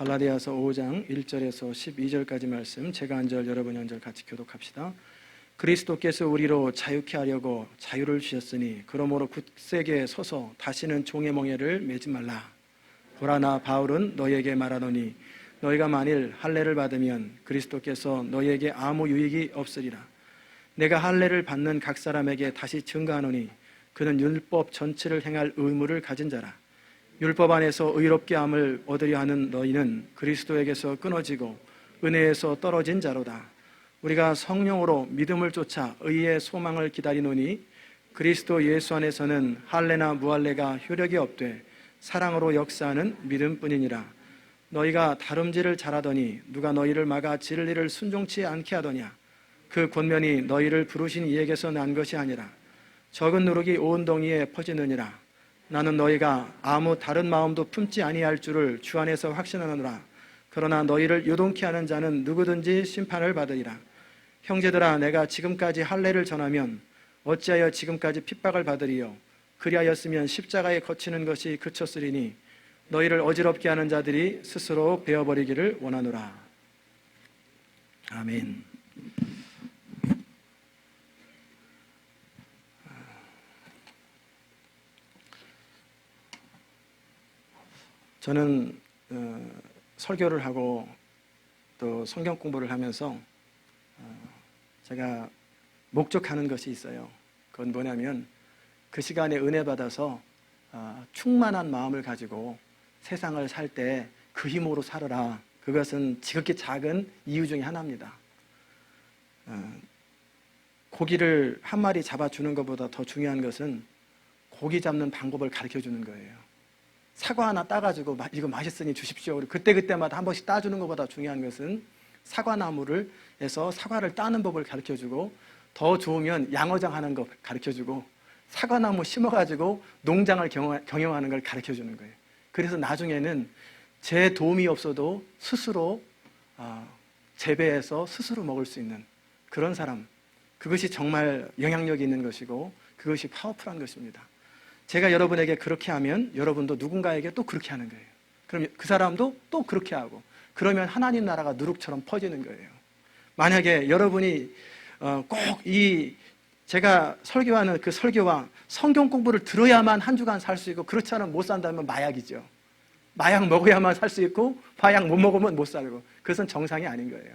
갈라디아서 5장 1절에서 12절까지 말씀, 제가 한 절 여러분이 한 절 같이 교독합시다. 그리스도께서 우리로 자유케 하려고 자유를 주셨으니 그러므로 굳세게 서서 다시는 종의 멍에를 매지 말라. 보라, 나 바울은 너희에게 말하노니 너희가 만일 할례를 받으면 그리스도께서 너희에게 아무 유익이 없으리라. 내가 할례를 받는 각 사람에게 다시 증거하노니 그는 율법 전체를 행할 의무를 가진 자라. 율법 안에서 의롭게 함을 얻으려 하는 너희는 그리스도에게서 끊어지고 은혜에서 떨어진 자로다. 우리가 성령으로 믿음을 쫓아 의의 소망을 기다리노니 그리스도 예수 안에서는 할례나 무할례가 효력이 없되 사랑으로 역사하는 믿음뿐이니라. 너희가 다름질을 잘하더니 누가 너희를 막아 진리를 순종치 않게 하더냐. 그 권면이 너희를 부르신 이에게서 난 것이 아니라 적은 누룩이 온 동이에 퍼지느니라. 나는 너희가 아무 다른 마음도 품지 아니할 줄을 주 안에서 확신하노라. 그러나 너희를 요동케 하는 자는 누구든지 심판을 받으리라. 형제들아, 내가 지금까지 할례를 전하면 어찌하여 지금까지 핍박을 받으리요. 그리하였으면 십자가에 거치는 것이 그쳤으리니 너희를 어지럽게 하는 자들이 스스로 베어버리기를 원하노라. 아멘. 저는 설교를 하고 또 성경 공부를 하면서 제가 목적하는 것이 있어요. 그건 뭐냐면 그 시간에 은혜 받아서 충만한 마음을 가지고 세상을 살 때 그 힘으로 살아라. 그것은 지극히 작은 이유 중에 하나입니다. 고기를 한 마리 잡아주는 것보다 더 중요한 것은 고기 잡는 방법을 가르쳐주는 거예요. 사과 하나 따가지고 이거 맛있으니 주십시오. 그때마다 한 번씩 따주는 것보다 중요한 것은 사과나무를 해서 사과를 따는 법을 가르쳐주고, 더 좋으면 양어장하는 거 가르쳐주고, 사과나무 심어가지고 농장을 경영하는 걸 가르쳐주는 거예요. 그래서 나중에는 제 도움이 없어도 스스로 재배해서 스스로 먹을 수 있는 그런 사람, 그것이 정말 영향력이 있는 것이고 그것이 파워풀한 것입니다. 제가 여러분에게 그렇게 하면 여러분도 누군가에게 또 그렇게 하는 거예요. 그럼 그 사람도 또 그렇게 하고, 그러면 하나님 나라가 누룩처럼 퍼지는 거예요. 만약에 여러분이 꼭 제가 설교하는 그 설교와 성경 공부를 들어야만 한 주간 살 수 있고, 그렇지 않으면 못 산다면 마약이죠. 마약 먹어야만 살 수 있고 마약 못 먹으면 못 살고, 그것은 정상이 아닌 거예요.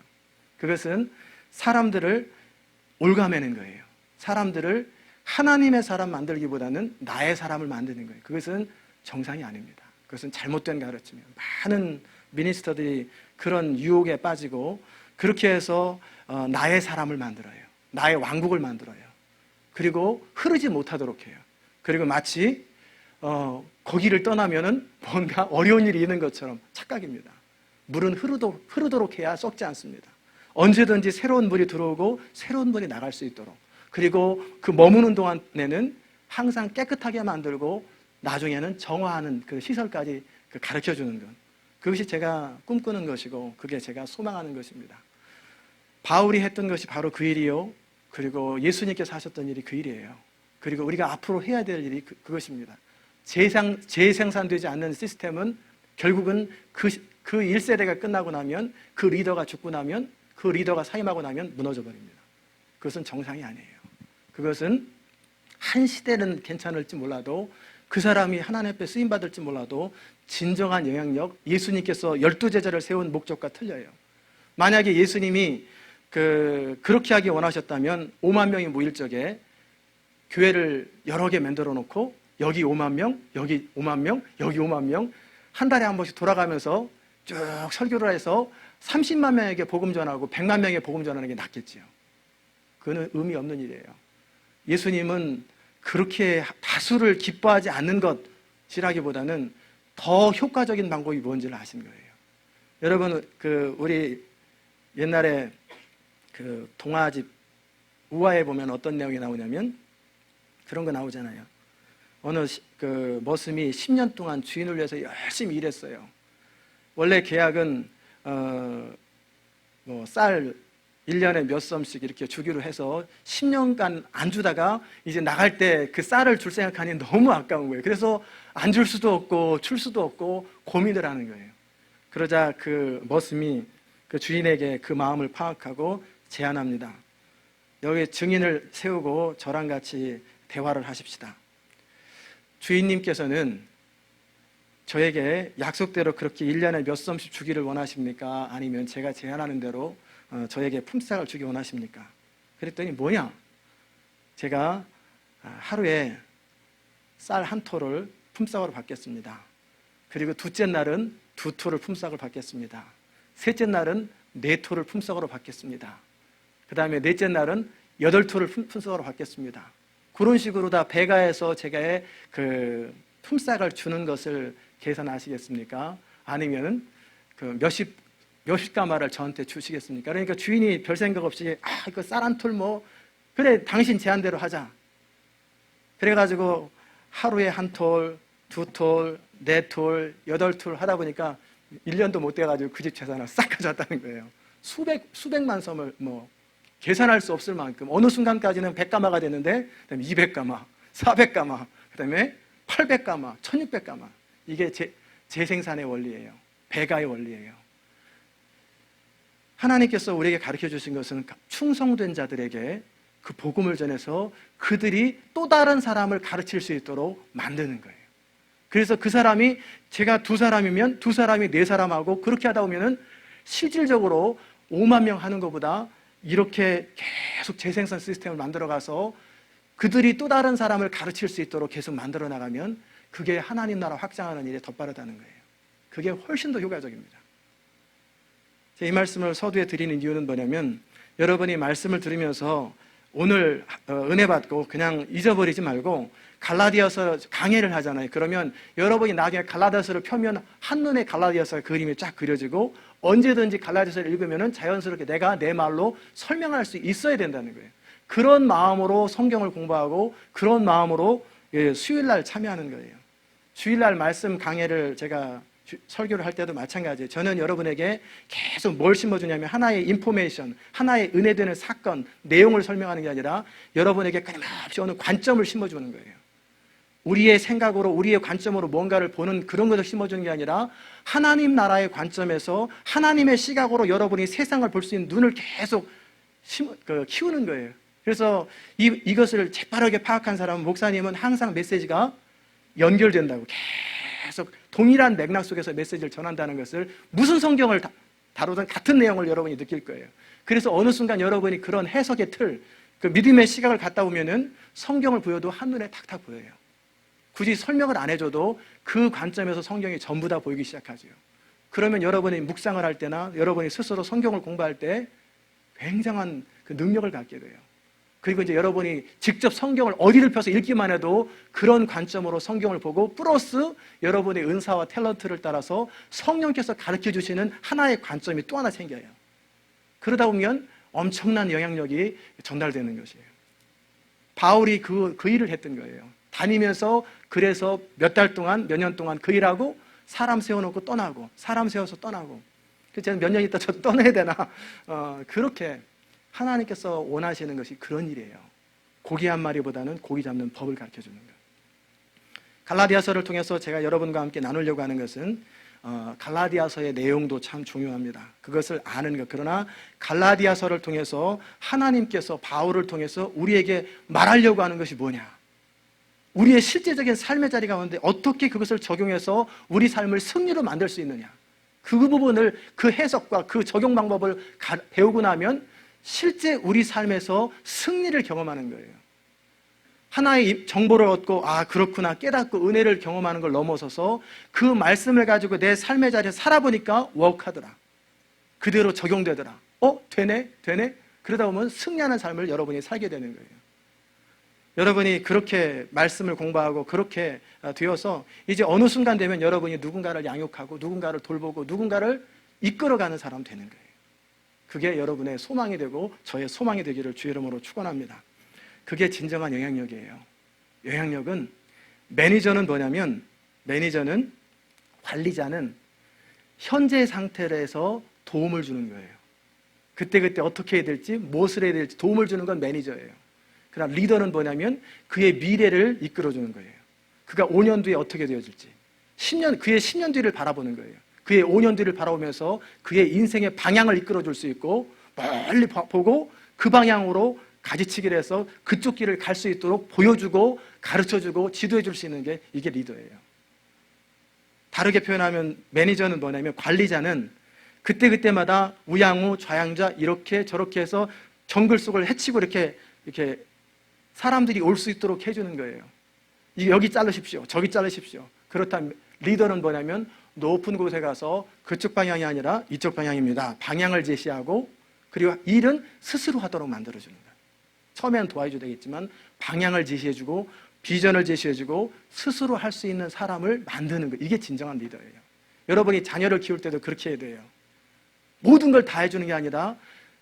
그것은 사람들을 올가매는 거예요. 사람들을 하나님의 사람 만들기보다는 나의 사람을 만드는 거예요. 그것은 정상이 아닙니다. 그것은 잘못된 가르침이에요. 많은 미니스터들이 그런 유혹에 빠지고 그렇게 해서 나의 사람을 만들어요. 나의 왕국을 만들어요. 그리고 흐르지 못하도록 해요. 그리고 마치 거기를 떠나면은 뭔가 어려운 일이 있는 것처럼 착각입니다. 물은 흐르도록 해야 썩지 않습니다. 언제든지 새로운 물이 들어오고 새로운 물이 나갈 수 있도록, 그리고 그 머무는 동안에는 항상 깨끗하게 만들고 나중에는 정화하는 그 시설까지 가르쳐주는 것, 그것이 제가 꿈꾸는 것이고 그게 제가 소망하는 것입니다. 바울이 했던 것이 바로 그 일이요, 그리고 예수님께서 하셨던 일이 그 일이에요. 그리고 우리가 앞으로 해야 될 일이 그것입니다. 재생산되지 않는 시스템은 결국은 그 1세대가 끝나고 나면, 그 리더가 죽고 나면, 그 리더가 사임하고 나면 무너져 버립니다. 그것은 정상이 아니에요. 그것은 한 시대는 괜찮을지 몰라도, 그 사람이 하나님 앞에 쓰임받을지 몰라도 진정한 영향력, 예수님께서 12제자를 세운 목적과 틀려요. 만약에 예수님이 그렇게 하기 원하셨다면 5만 명이 모일 적에 교회를 여러 개 만들어 놓고 여기 5만 명, 여기 5만 명, 여기 5만 명, 한 달에 한 번씩 돌아가면서 쭉 설교를 해서 30만 명에게 복음 전하고 100만 명에게 복음 전하는 게 낫겠지요. 그거는 의미 없는 일이에요. 예수님은 그렇게 다수를 기뻐하지 않는 것이라기보다는 더 효과적인 방법이 뭔지를 아신 거예요. 여러분, 우리 옛날에 그 동화집 우화에 보면 어떤 내용이 나오냐면 그런 거 나오잖아요. 어느 머슴이 10년 동안 주인을 위해서 열심히 일했어요. 원래 계약은 쌀 1년에 몇 섬씩 이렇게 주기로 해서 10년간 안 주다가 이제 나갈 때 그 쌀을 줄 생각하니 너무 아까운 거예요. 그래서 안 줄 수도 없고 줄 수도 없고 고민을 하는 거예요. 그러자 그 머슴이 그 주인에게 그 마음을 파악하고 제안합니다. 여기 증인을 세우고 저랑 같이 대화를 하십시다. 주인님께서는 저에게 약속대로 그렇게 1년에 몇 섬씩 주기를 원하십니까? 아니면 제가 제안하는 대로 저에게 품삯을 주기 원하십니까? 그랬더니 뭐냐? 제가 하루에 쌀 한 톨을 품삯으로 받겠습니다. 그리고 둘째 날은 2톨을 품삯을 받겠습니다. 셋째 날은 4톨을 품삯으로 받겠습니다. 그 다음에 넷째 날은 8톨을 품삯으로 받겠습니다. 그런 식으로 다 배가해서 제가 그 품삯을 주는 것을 계산하시겠습니까? 아니면 그 몇십 가마를 저한테 주시겠습니까? 그러니까 주인이 별 생각 없이 이거 쌀 한 톨 그래 당신 제안대로 하자. 그래가지고 하루에 1톨, 2톨, 4톨, 8톨 하다 보니까 1년도 못 돼가지고 그 집 재산을 싹 가져왔다는 거예요. 수백만 섬을 계산할 수 없을 만큼 어느 순간까지는 100가마가 됐는데 그다음에 200가마, 400가마, 그다음에 800가마, 1600가마. 이게 재생산의 원리예요. 배가의 원리예요. 하나님께서 우리에게 가르쳐 주신 것은 충성된 자들에게 그 복음을 전해서 그들이 또 다른 사람을 가르칠 수 있도록 만드는 거예요. 그래서 그 사람이 제가 2사람이면 2사람이 4사람하고 그렇게 하다 보면은 실질적으로 5만 명 하는 것보다 이렇게 계속 재생산 시스템을 만들어가서 그들이 또 다른 사람을 가르칠 수 있도록 계속 만들어 나가면 그게 하나님 나라 확장하는 일에 더 빠르다는 거예요. 그게 훨씬 더 효과적입니다. 이 말씀을 서두에 드리는 이유는 뭐냐면 여러분이 말씀을 들으면서 오늘 은혜 받고 그냥 잊어버리지 말고 갈라디아서 강해를 하잖아요. 그러면 여러분이 나중에 갈라디아서를 펴면 한눈에 갈라디아서 그림이 쫙 그려지고 언제든지 갈라디아서를 읽으면 자연스럽게 내가 내 말로 설명할 수 있어야 된다는 거예요. 그런 마음으로 성경을 공부하고 그런 마음으로 수요일날 참여하는 거예요. 주일날 말씀 강해를 제가 설교를 할 때도 마찬가지예요. 저는 여러분에게 계속 뭘 심어주냐면 하나의 인포메이션, 하나의 은혜되는 사건, 내용을 설명하는 게 아니라 여러분에게 끊임없이 어느 관점을 심어주는 거예요. 우리의 생각으로, 우리의 관점으로 뭔가를 보는 그런 것을 심어주는 게 아니라 하나님 나라의 관점에서 하나님의 시각으로 여러분이 세상을 볼 수 있는 눈을 계속 키우는 거예요. 그래서 이것을 재빠르게 파악한 사람은 목사님은 항상 메시지가 연결된다고 계속 동일한 맥락 속에서 메시지를 전한다는 것을 무슨 성경을 다루든 같은 내용을 여러분이 느낄 거예요. 그래서 어느 순간 여러분이 그런 해석의 틀, 그 믿음의 시각을 갖다 보면은 성경을 보여도 한눈에 탁탁 보여요. 굳이 설명을 안 해줘도 그 관점에서 성경이 전부 다 보이기 시작하죠. 그러면 여러분이 묵상을 할 때나 여러분이 스스로 성경을 공부할 때 굉장한 그 능력을 갖게 돼요. 그리고 이제 여러분이 직접 성경을 어디를 펴서 읽기만 해도 그런 관점으로 성경을 보고 플러스 여러분의 은사와 탤런트를 따라서 성령께서 가르쳐 주시는 하나의 관점이 또 하나 생겨요. 그러다 보면 엄청난 영향력이 전달되는 것이에요. 바울이 그 일을 했던 거예요. 다니면서 그래서 몇 달 동안, 몇 년 동안 그 일하고 사람 세워놓고 떠나고 사람 세워서 떠나고 그래서 몇 년 있다 저도 떠나야 되나 그렇게 하나님께서 원하시는 것이 그런 일이에요. 고기 한 마리보다는 고기 잡는 법을 가르쳐주는 것. 갈라디아서를 통해서 제가 여러분과 함께 나누려고 하는 것은 갈라디아서의 내용도 참 중요합니다. 그것을 아는 것. 그러나 갈라디아서를 통해서 하나님께서 바울을 통해서 우리에게 말하려고 하는 것이 뭐냐? 우리의 실제적인 삶의 자리 가운데 어떻게 그것을 적용해서 우리 삶을 승리로 만들 수 있느냐? 그 부분을 그 해석과 그 적용 방법을 배우고 나면 실제 우리 삶에서 승리를 경험하는 거예요. 하나의 정보를 얻고 그렇구나 깨닫고 은혜를 경험하는 걸 넘어서서 그 말씀을 가지고 내 삶의 자리에 살아보니까 워크하더라. 그대로 적용되더라. 되네? 그러다 보면 승리하는 삶을 여러분이 살게 되는 거예요. 여러분이 그렇게 말씀을 공부하고 그렇게 되어서 이제 어느 순간 되면 여러분이 누군가를 양육하고 누군가를 돌보고 누군가를 이끌어가는 사람 되는 거예요. 그게 여러분의 소망이 되고 저의 소망이 되기를 주의 이름으로 축원합니다. 그게 진정한 영향력이에요. 영향력은 매니저는 뭐냐면 매니저는 관리자는 현재 상태에서 도움을 주는 거예요. 그때 어떻게 해야 될지 무엇을 해야 될지 도움을 주는 건 매니저예요. 그러나 리더는 뭐냐면 그의 미래를 이끌어주는 거예요. 그가 5년 뒤에 어떻게 되어질지 10년, 그의 10년 뒤를 바라보는 거예요. 그의 5년 뒤를 바라보면서 그의 인생의 방향을 이끌어 줄 수 있고, 멀리 보고 그 방향으로 가지치기를 해서 그쪽 길을 갈 수 있도록 보여주고 가르쳐주고 지도해 줄 수 있는 게 이게 리더예요. 다르게 표현하면 매니저는 뭐냐면, 관리자는 그때그때마다 우양우 좌양자 이렇게 저렇게 해서 정글 속을 헤치고 이렇게 사람들이 올 수 있도록 해주는 거예요. 여기 자르십시오, 저기 자르십시오. 그렇다면 리더는 뭐냐면, 높은 곳에 가서 그쪽 방향이 아니라 이쪽 방향입니다, 방향을 제시하고, 그리고 일은 스스로 하도록 만들어주는 거예요. 처음에는 도와줘야 되겠지만 방향을 제시해주고 비전을 제시해주고 스스로 할 수 있는 사람을 만드는 거예요. 이게 진정한 리더예요. 여러분이 자녀를 키울 때도 그렇게 해야 돼요. 모든 걸 다 해주는 게 아니라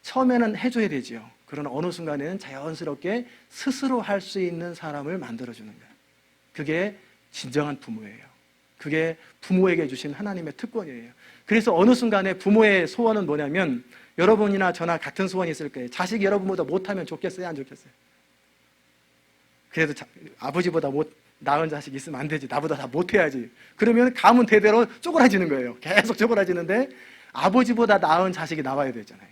처음에는 해줘야 되죠. 그러나 어느 순간에는 자연스럽게 스스로 할 수 있는 사람을 만들어주는 거예요. 그게 진정한 부모예요. 그게 부모에게 주신 하나님의 특권이에요. 그래서 어느 순간에 부모의 소원은 뭐냐면, 여러분이나 저나 같은 소원이 있을 거예요. 자식이 여러분보다 못하면 좋겠어요, 안 좋겠어요? 그래도 아버지보다 나은 자식이 있으면 안 되지, 나보다 다 못해야지. 그러면 가문 대대로 쪼그라지는 거예요. 계속 쪼그라지는데 아버지보다 나은 자식이 나와야 되잖아요.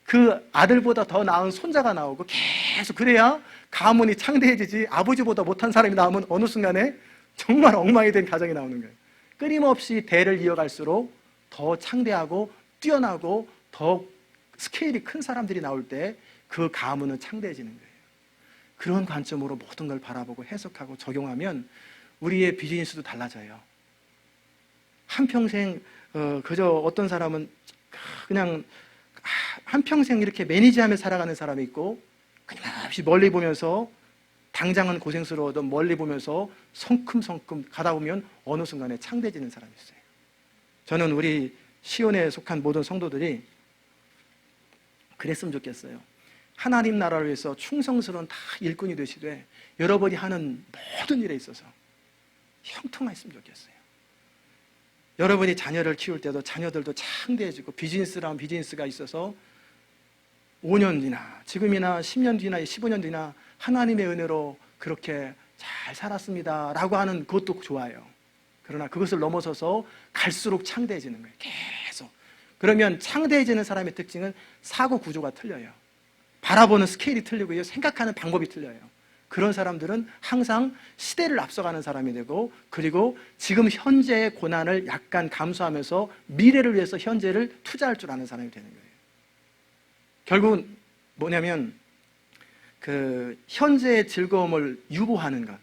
그 아들보다 더 나은 손자가 나오고 계속, 그래야 가문이 창대해지지. 아버지보다 못한 사람이 나오면 어느 순간에 정말 엉망이 된 가정이 나오는 거예요. 끊임없이 대를 이어갈수록 더 창대하고 뛰어나고 더 스케일이 큰 사람들이 나올 때 그 가문은 창대해지는 거예요. 그런 관점으로 모든 걸 바라보고 해석하고 적용하면 우리의 비즈니스도 달라져요. 한평생 그저 어떤 사람은 그냥 한평생 이렇게 매니지하며 살아가는 사람이 있고, 끊임없이 멀리 보면서 당장은 고생스러워도 멀리 보면서 성큼성큼 가다 보면 어느 순간에 창대해지는 사람이 있어요. 저는 우리 시온에 속한 모든 성도들이 그랬으면 좋겠어요. 하나님 나라를 위해서 충성스러운 다 일꾼이 되시되 여러분이 하는 모든 일에 있어서 형통했으면 좋겠어요. 여러분이 자녀를 키울 때도 자녀들도 창대해지고, 비즈니스라면 비즈니스가 있어서 5년 뒤나 지금이나 10년 뒤나 15년 뒤나 하나님의 은혜로 그렇게 잘 살았습니다 라고 하는 그것도 좋아요. 그러나 그것을 넘어서서 갈수록 창대해지는 거예요. 계속. 그러면 창대해지는 사람의 특징은 사고 구조가 틀려요. 바라보는 스케일이 틀리고요, 생각하는 방법이 틀려요. 그런 사람들은 항상 시대를 앞서가는 사람이 되고, 그리고 지금 현재의 고난을 약간 감수하면서 미래를 위해서 현재를 투자할 줄 아는 사람이 되는 거예요. 결국은 뭐냐면, 그 현재의 즐거움을 유보하는 것,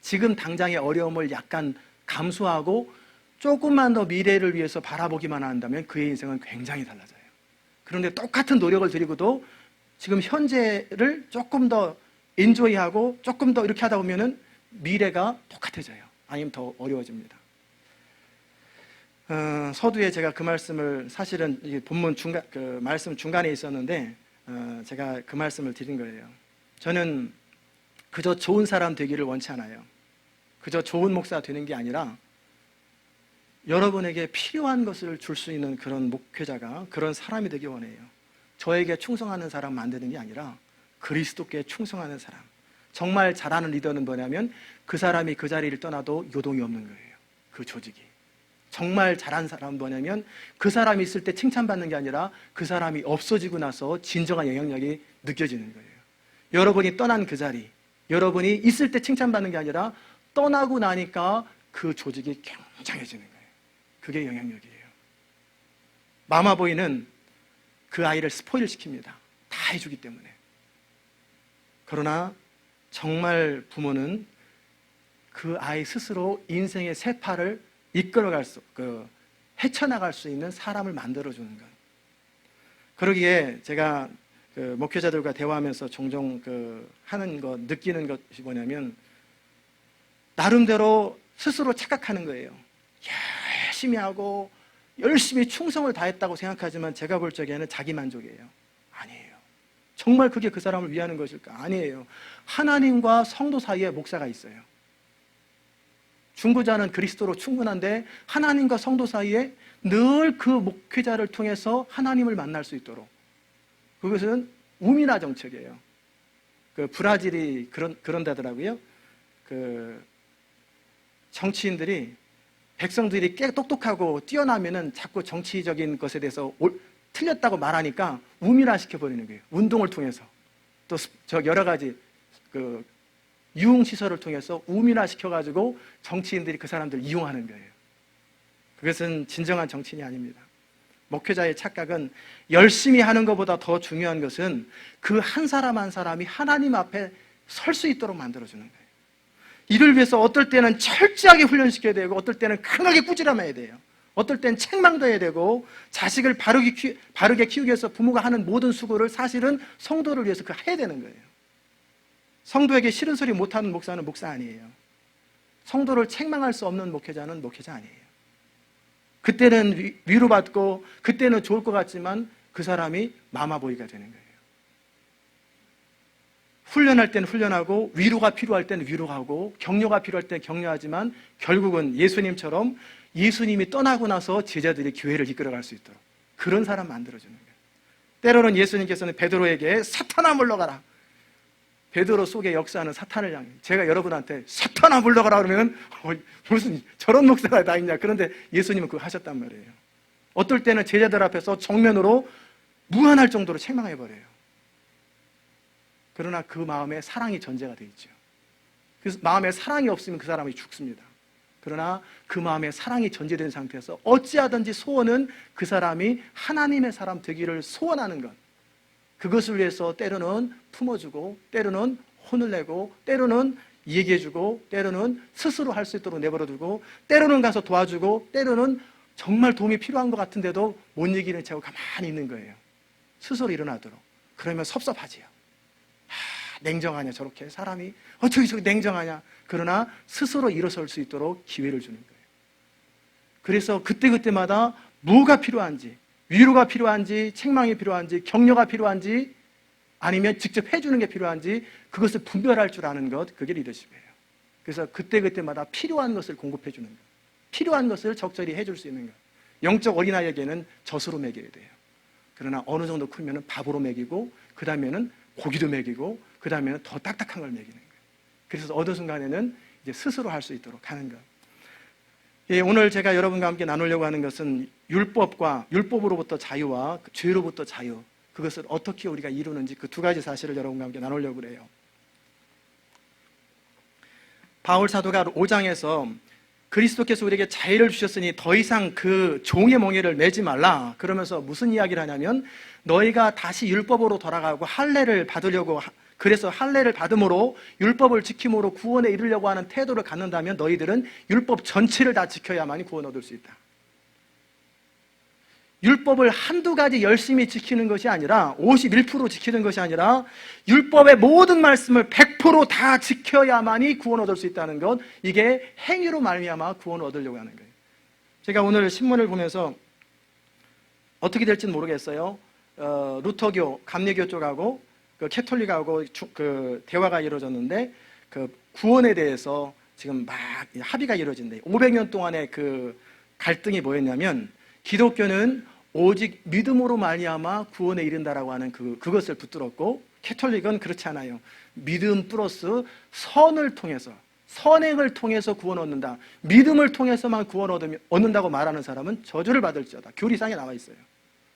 지금 당장의 어려움을 약간 감수하고 조금만 더 미래를 위해서 바라보기만 한다면 그의 인생은 굉장히 달라져요. 그런데 똑같은 노력을 들이고도 지금 현재를 조금 더 엔조이하고 조금 더 이렇게 하다 보면은 미래가 똑같아져요. 아니면 더 어려워집니다. 서두에 제가 그 말씀을, 사실은 본문 그 말씀 중간에 있었는데 제가 그 말씀을 드린 거예요. 저는 그저 좋은 사람 되기를 원치 않아요. 그저 좋은 목사가 되는 게 아니라 여러분에게 필요한 것을 줄 수 있는 그런 목회자가, 그런 사람이 되기 원해요. 저에게 충성하는 사람 만드는 게 아니라 그리스도께 충성하는 사람. 정말 잘하는 리더는 뭐냐면 그 사람이 그 자리를 떠나도 요동이 없는 거예요. 그 조직이. 정말 잘한 사람은 뭐냐면 그 사람이 있을 때 칭찬받는 게 아니라 그 사람이 없어지고 나서 진정한 영향력이 느껴지는 거예요. 여러분이 떠난 그 자리, 여러분이 있을 때 칭찬받는 게 아니라 떠나고 나니까 그 조직이 굉장해지는 거예요. 그게 영향력이에요. 마마보이는 그 아이를 스포일 시킵니다. 다 해주기 때문에. 그러나 정말 부모는 그 아이 스스로 인생의 세파를 이끌어갈 수, 헤쳐나갈 수 있는 사람을 만들어주는 것. 그러기에 제가 목회자들과 대화하면서 종종 하는 것, 느끼는 것이 뭐냐면, 나름대로 스스로 착각하는 거예요. 열심히 하고 열심히 충성을 다했다고 생각하지만 제가 볼 적에는 자기 만족이에요. 아니에요. 정말 그게 그 사람을 위하는 것일까? 아니에요. 하나님과 성도 사이에 목사가 있어요. 중보자는 그리스도로 충분한데 하나님과 성도 사이에 늘 그 목회자를 통해서 하나님을 만날 수 있도록, 그것은 우미나 정책이에요. 브라질이 그런다더라고요. 정치인들이 백성들이 꽤 똑똑하고 뛰어나면은 자꾸 정치적인 것에 대해서 틀렸다고 말하니까 우민화시켜버리는 거예요. 운동을 통해서. 또 여러 가지 유흥시설을 통해서 우민화시켜가지고 정치인들이 그 사람들을 이용하는 거예요. 그것은 진정한 정치인이 아닙니다. 목회자의 착각은 열심히 하는 것보다 더 중요한 것은 그 한 사람 한 사람이 하나님 앞에 설 수 있도록 만들어주는 거예요. 이를 위해서 어떨 때는 철저하게 훈련시켜야 되고 어떨 때는 강하게 꾸지람해야 돼요. 어떨 때는 책망도 해야 되고 자식을 바르게 키우기 위해서 부모가 하는 모든 수고를 사실은 성도를 위해서 해야 되는 거예요. 성도에게 싫은 소리 못하는 목사는 목사 아니에요. 성도를 책망할 수 없는 목회자는 목회자 아니에요. 그때는 위로받고 그때는 좋을 것 같지만 그 사람이 마마보이가 되는 거예요. 훈련할 때는 훈련하고 위로가 필요할 때는 위로하고 격려가 필요할 때는 격려하지만 결국은 예수님처럼 예수님이 떠나고 나서 제자들이 교회를 이끌어갈 수 있도록 그런 사람 만들어주는 거예요. 때로는 예수님께서는 베드로에게 사탄아 물러가라. 베드로 속에 역사하는 사탄을 향해 제가 여러분한테 사탄아 물러가라 그러면 무슨 저런 목사가 다 있냐. 그런데 예수님은 그거 하셨단 말이에요. 어떨 때는 제자들 앞에서 정면으로 무한할 정도로 책망해버려요. 그러나 그 마음에 사랑이 전제가 되어 있죠. 그 마음에 사랑이 없으면 그 사람이 죽습니다. 그러나 그 마음에 사랑이 전제된 상태에서 어찌하든지 소원은 그 사람이 하나님의 사람 되기를 소원하는 것, 그것을 위해서 때로는 품어주고 때로는 혼을 내고 때로는 얘기해주고 때로는 스스로 할 수 있도록 내버려두고 때로는 가서 도와주고 때로는 정말 도움이 필요한 것 같은데도 못 이기는 채하고 가만히 있는 거예요. 스스로 일어나도록. 그러면 섭섭하지요. 냉정하냐 저렇게 사람이 어떻게 저렇게 냉정하냐. 그러나 스스로 일어설 수 있도록 기회를 주는 거예요. 그래서 그때그때마다 뭐가 필요한지, 위로가 필요한지, 책망이 필요한지, 격려가 필요한지, 아니면 직접 해주는 게 필요한지 그것을 분별할 줄 아는 것, 그게 리더십이에요. 그래서 그때그때마다 필요한 것을 공급해 주는 것, 필요한 것을 적절히 해줄 수 있는 것. 영적 어린아이에게는 젖으로 먹여야 돼요. 그러나 어느 정도 크면 밥으로 먹이고 그 다음에는 고기도 먹이고 그 다음에는 더 딱딱한 걸 먹이는 거예요. 그래서 어느 순간에는 이제 스스로 할 수 있도록 하는 것. 예, 오늘 제가 여러분과 함께 나누려고 하는 것은 율법으로부터 자유와 죄로부터 자유, 그것을 어떻게 우리가 이루는지 그 두 가지 사실을 여러분과 함께 나누려고 그래요. 바울 사도가 5장에서 그리스도께서 우리에게 자유를 주셨으니 더 이상 그 종의 멍에를 매지 말라 그러면서 무슨 이야기를 하냐면 너희가 다시 율법으로 돌아가고 할례를 받으려고 그래서 할례를 받음으로 율법을 지킴으로 구원에 이르려고 하는 태도를 갖는다면 너희들은 율법 전체를 다 지켜야만이 구원 얻을 수 있다. 율법을 한두 가지 열심히 지키는 것이 아니라 51% 지키는 것이 아니라 율법의 모든 말씀을 100% 다 지켜야만이 구원 얻을 수 있다는 것, 이게 행위로 말미암아 구원을 얻으려고 하는 거예요. 제가 오늘 신문을 보면서 어떻게 될지는 모르겠어요. 루터교, 감리교 쪽하고 그 캐톨릭하고 그 대화가 이루어졌는데 그 구원에 대해서 지금 막 합의가 이루어진대. 500년 동안의 그 갈등이 뭐였냐면 기독교는 오직 믿음으로 말미암아 구원에 이른다라고 하는 그것을 붙들었고 캐톨릭은 그렇지 않아요. 믿음 플러스 선을 통해서 선행을 통해서 구원 얻는다. 믿음을 통해서만 구원 얻는다고 말하는 사람은 저주를 받을지어다. 교리상에 나와 있어요.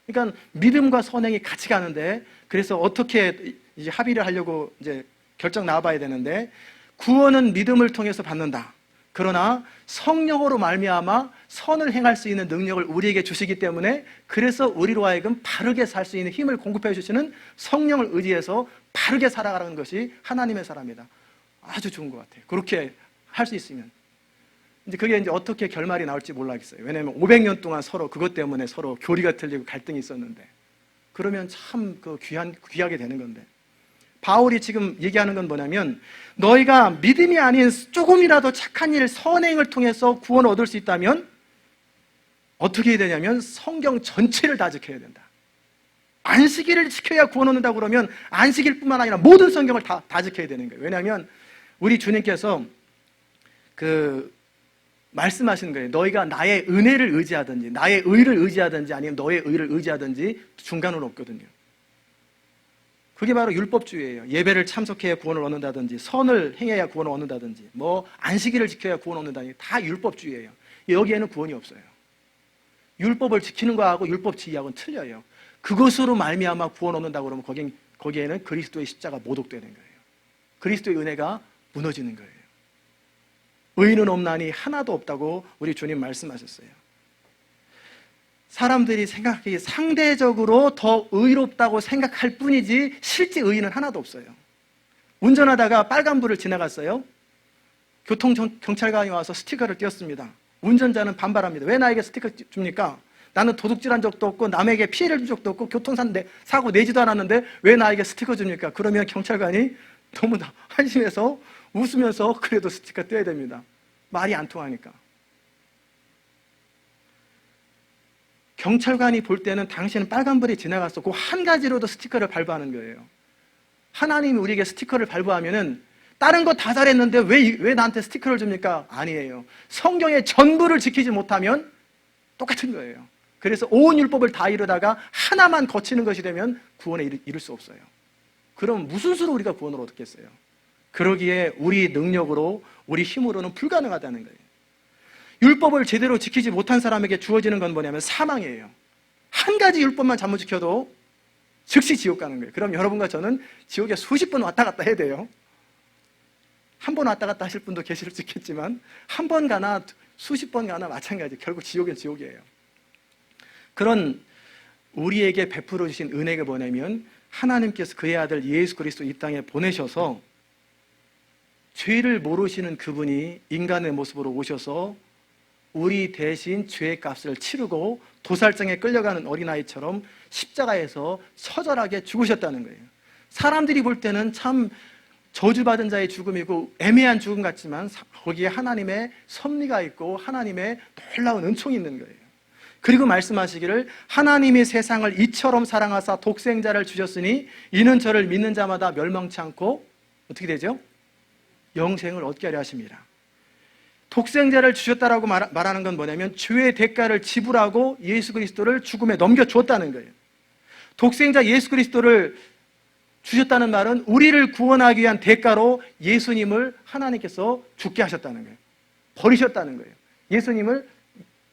그러니까 믿음과 선행이 같이 가는데 그래서 어떻게 이제 합의를 하려고 이제 결정 나와봐야 되는데 구원은 믿음을 통해서 받는다. 그러나 성령으로 말미암아 선을 행할 수 있는 능력을 우리에게 주시기 때문에 그래서 우리로 하여금 바르게 살 수 있는 힘을 공급해 주시는 성령을 의지해서 바르게 살아가는 것이 하나님의 사람이다. 아주 좋은 것 같아요. 그렇게 할 수 있으면. 이제 그게 이제 어떻게 결말이 나올지 몰라겠어요. 왜냐하면 500년 동안 서로 그것 때문에 서로 교리가 틀리고 갈등이 있었는데 그러면 참 귀하게 되는 건데 바울이 지금 얘기하는 건 뭐냐면 너희가 믿음이 아닌 조금이라도 착한 일, 선행을 통해서 구원을 얻을 수 있다면 어떻게 해야 되냐면 성경 전체를 다 지켜야 된다. 안식일을 지켜야 구원 얻는다고 그러면 안식일뿐만 아니라 모든 성경을 다 지켜야 되는 거예요. 왜냐하면 우리 주님께서 말씀하시는 거예요. 너희가 나의 은혜를 의지하든지 나의 의를 의지하든지 아니면 너의 의를 의지하든지 중간은 없거든요. 그게 바로 율법주의예요. 예배를 참석해야 구원을 얻는다든지 선을 행해야 구원을 얻는다든지 뭐 안식일을 지켜야 구원을 얻는다든지 다 율법주의예요. 여기에는 구원이 없어요. 율법을 지키는 거하고 율법 지키하고는 틀려요. 그것으로 말미암아 구원 얻는다고 그러면 거기에는 그리스도의 십자가 모독되는 거예요. 그리스도의 은혜가 무너지는 거예요. 의인은 없나니 하나도 없다고 우리 주님 말씀하셨어요. 사람들이 생각하기에 상대적으로 더 의롭다고 생각할 뿐이지 실제 의인은 하나도 없어요. 운전하다가 빨간불을 지나갔어요. 교통경찰관이 와서 스티커를 띄웠습니다. 운전자는 반발합니다. 왜 나에게 스티커 줍니까? 나는 도둑질한 적도 없고 남에게 피해를 준 적도 없고 교통사고 내지도 않았는데 왜 나에게 스티커 줍니까? 그러면 경찰관이 너무나 한심해서 웃으면서 그래도 스티커 떼야 됩니다. 말이 안 통하니까. 경찰관이 볼 때는 당신은 빨간불이 지나갔어. 그 한 가지로도 스티커를 발부하는 거예요. 하나님이 우리에게 스티커를 발부하면은 다른 거 다 잘했는데 왜 나한테 스티커를 줍니까? 아니에요. 성경의 전부를 지키지 못하면 똑같은 거예요. 그래서 온 율법을 다 이루다가 하나만 거치는 것이 되면 구원에 이를 수 없어요. 그럼 무슨 수로 우리가 구원을 얻겠어요? 그러기에 우리 능력으로, 우리 힘으로는 불가능하다는 거예요. 율법을 제대로 지키지 못한 사람에게 주어지는 건 뭐냐면 사망이에요. 한 가지 율법만 잘못 지켜도 즉시 지옥 가는 거예요. 그럼 여러분과 저는 지옥에 수십 번 왔다 갔다 해야 돼요. 한 번 왔다 갔다 하실 분도 계실 수 있겠지만 한 번 가나 수십 번 가나 마찬가지. 결국 지옥은 지옥이에요. 그런 우리에게 베풀어 주신 은혜가 뭐냐면 하나님께서 그의 아들 예수 그리스도 이 땅에 보내셔서 죄를 모르시는 그분이 인간의 모습으로 오셔서 우리 대신 죄의 값을 치르고 도살장에 끌려가는 어린아이처럼 십자가에서 처절하게 죽으셨다는 거예요. 사람들이 볼 때는 참 저주받은 자의 죽음이고 애매한 죽음 같지만 거기에 하나님의 섭리가 있고 하나님의 놀라운 은총이 있는 거예요. 그리고 말씀하시기를 하나님이 세상을 이처럼 사랑하사 독생자를 주셨으니 이는 저를 믿는 자마다 멸망치 않고 어떻게 되죠? 영생을 얻게 하려 하십니다. 독생자를 주셨다라고 말하는 건 뭐냐면 죄의 대가를 지불하고 예수 그리스도를 죽음에 넘겨주었다는 거예요. 독생자 예수 그리스도를 주셨다는 말은 우리를 구원하기 위한 대가로 예수님을 하나님께서 죽게 하셨다는 거예요. 버리셨다는 거예요. 예수님을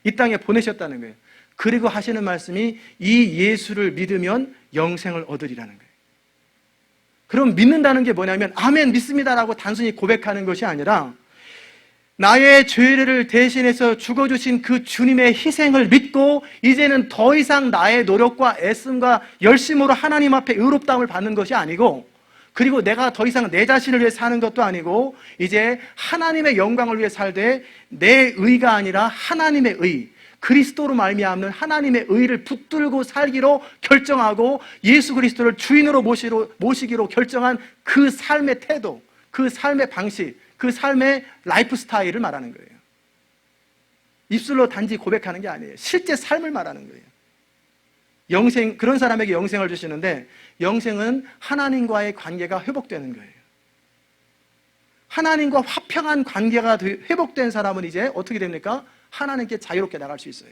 이 땅에 보내셨다는 거예요. 그리고 하시는 말씀이 이 예수를 믿으면 영생을 얻으리라는 거예요. 그럼 믿는다는 게 뭐냐면 아멘 믿습니다라고 단순히 고백하는 것이 아니라 나의 죄를 대신해서 죽어주신 그 주님의 희생을 믿고 이제는 더 이상 나의 노력과 애씀과 열심으로 하나님 앞에 의롭다함을 받는 것이 아니고 그리고 내가 더 이상 내 자신을 위해 사는 것도 아니고 이제 하나님의 영광을 위해 살되 내 의가 아니라 하나님의 의, 그리스도로 말미암는 하나님의 의를 붙들고 살기로 결정하고 예수 그리스도를 주인으로 모시기로 결정한 그 삶의 태도, 그 삶의 방식, 그 삶의 라이프 스타일을 말하는 거예요. 입술로 단지 고백하는 게 아니에요. 실제 삶을 말하는 거예요. 영생, 그런 사람에게 영생을 주시는데 영생은 하나님과의 관계가 회복되는 거예요. 하나님과 화평한 관계가 회복된 사람은 이제 어떻게 됩니까? 하나님께 자유롭게 나갈 수 있어요.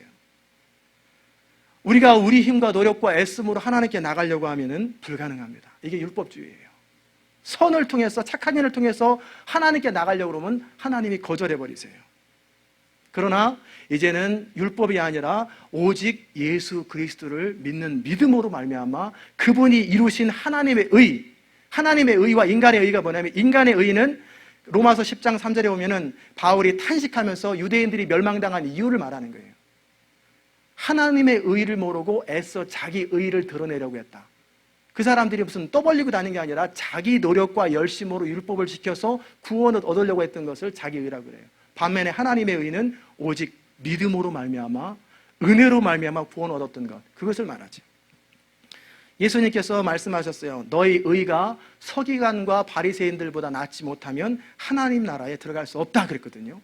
우리가 우리 힘과 노력과 애씀으로 하나님께 나가려고 하면은 불가능합니다. 이게 율법주의예요. 선을 통해서 착한 일을 통해서 하나님께 나가려고 그러면 하나님이 거절해버리세요. 그러나 이제는 율법이 아니라 오직 예수 그리스도를 믿는 믿음으로 말미암아 그분이 이루신 하나님의 의, 하나님의 의와 인간의 의가 뭐냐면 인간의 의는 로마서 10장 3절에 보면은 바울이 탄식하면서 유대인들이 멸망당한 이유를 말하는 거예요. 하나님의 의를 모르고 애써 자기 의를 드러내려고 했다. 그 사람들이 무슨 떠벌리고 다니는 게 아니라 자기 노력과 열심으로 율법을 지켜서 구원을 얻으려고 했던 것을 자기 의라고 그래요. 반면에 하나님의 의는 오직 믿음으로 말미암아 은혜로 말미암아 구원을 얻었던 것, 그것을 말하죠. 예수님께서 말씀하셨어요. 너희 의가 서기관과 바리새인들보다 낫지 못하면 하나님 나라에 들어갈 수 없다 그랬거든요.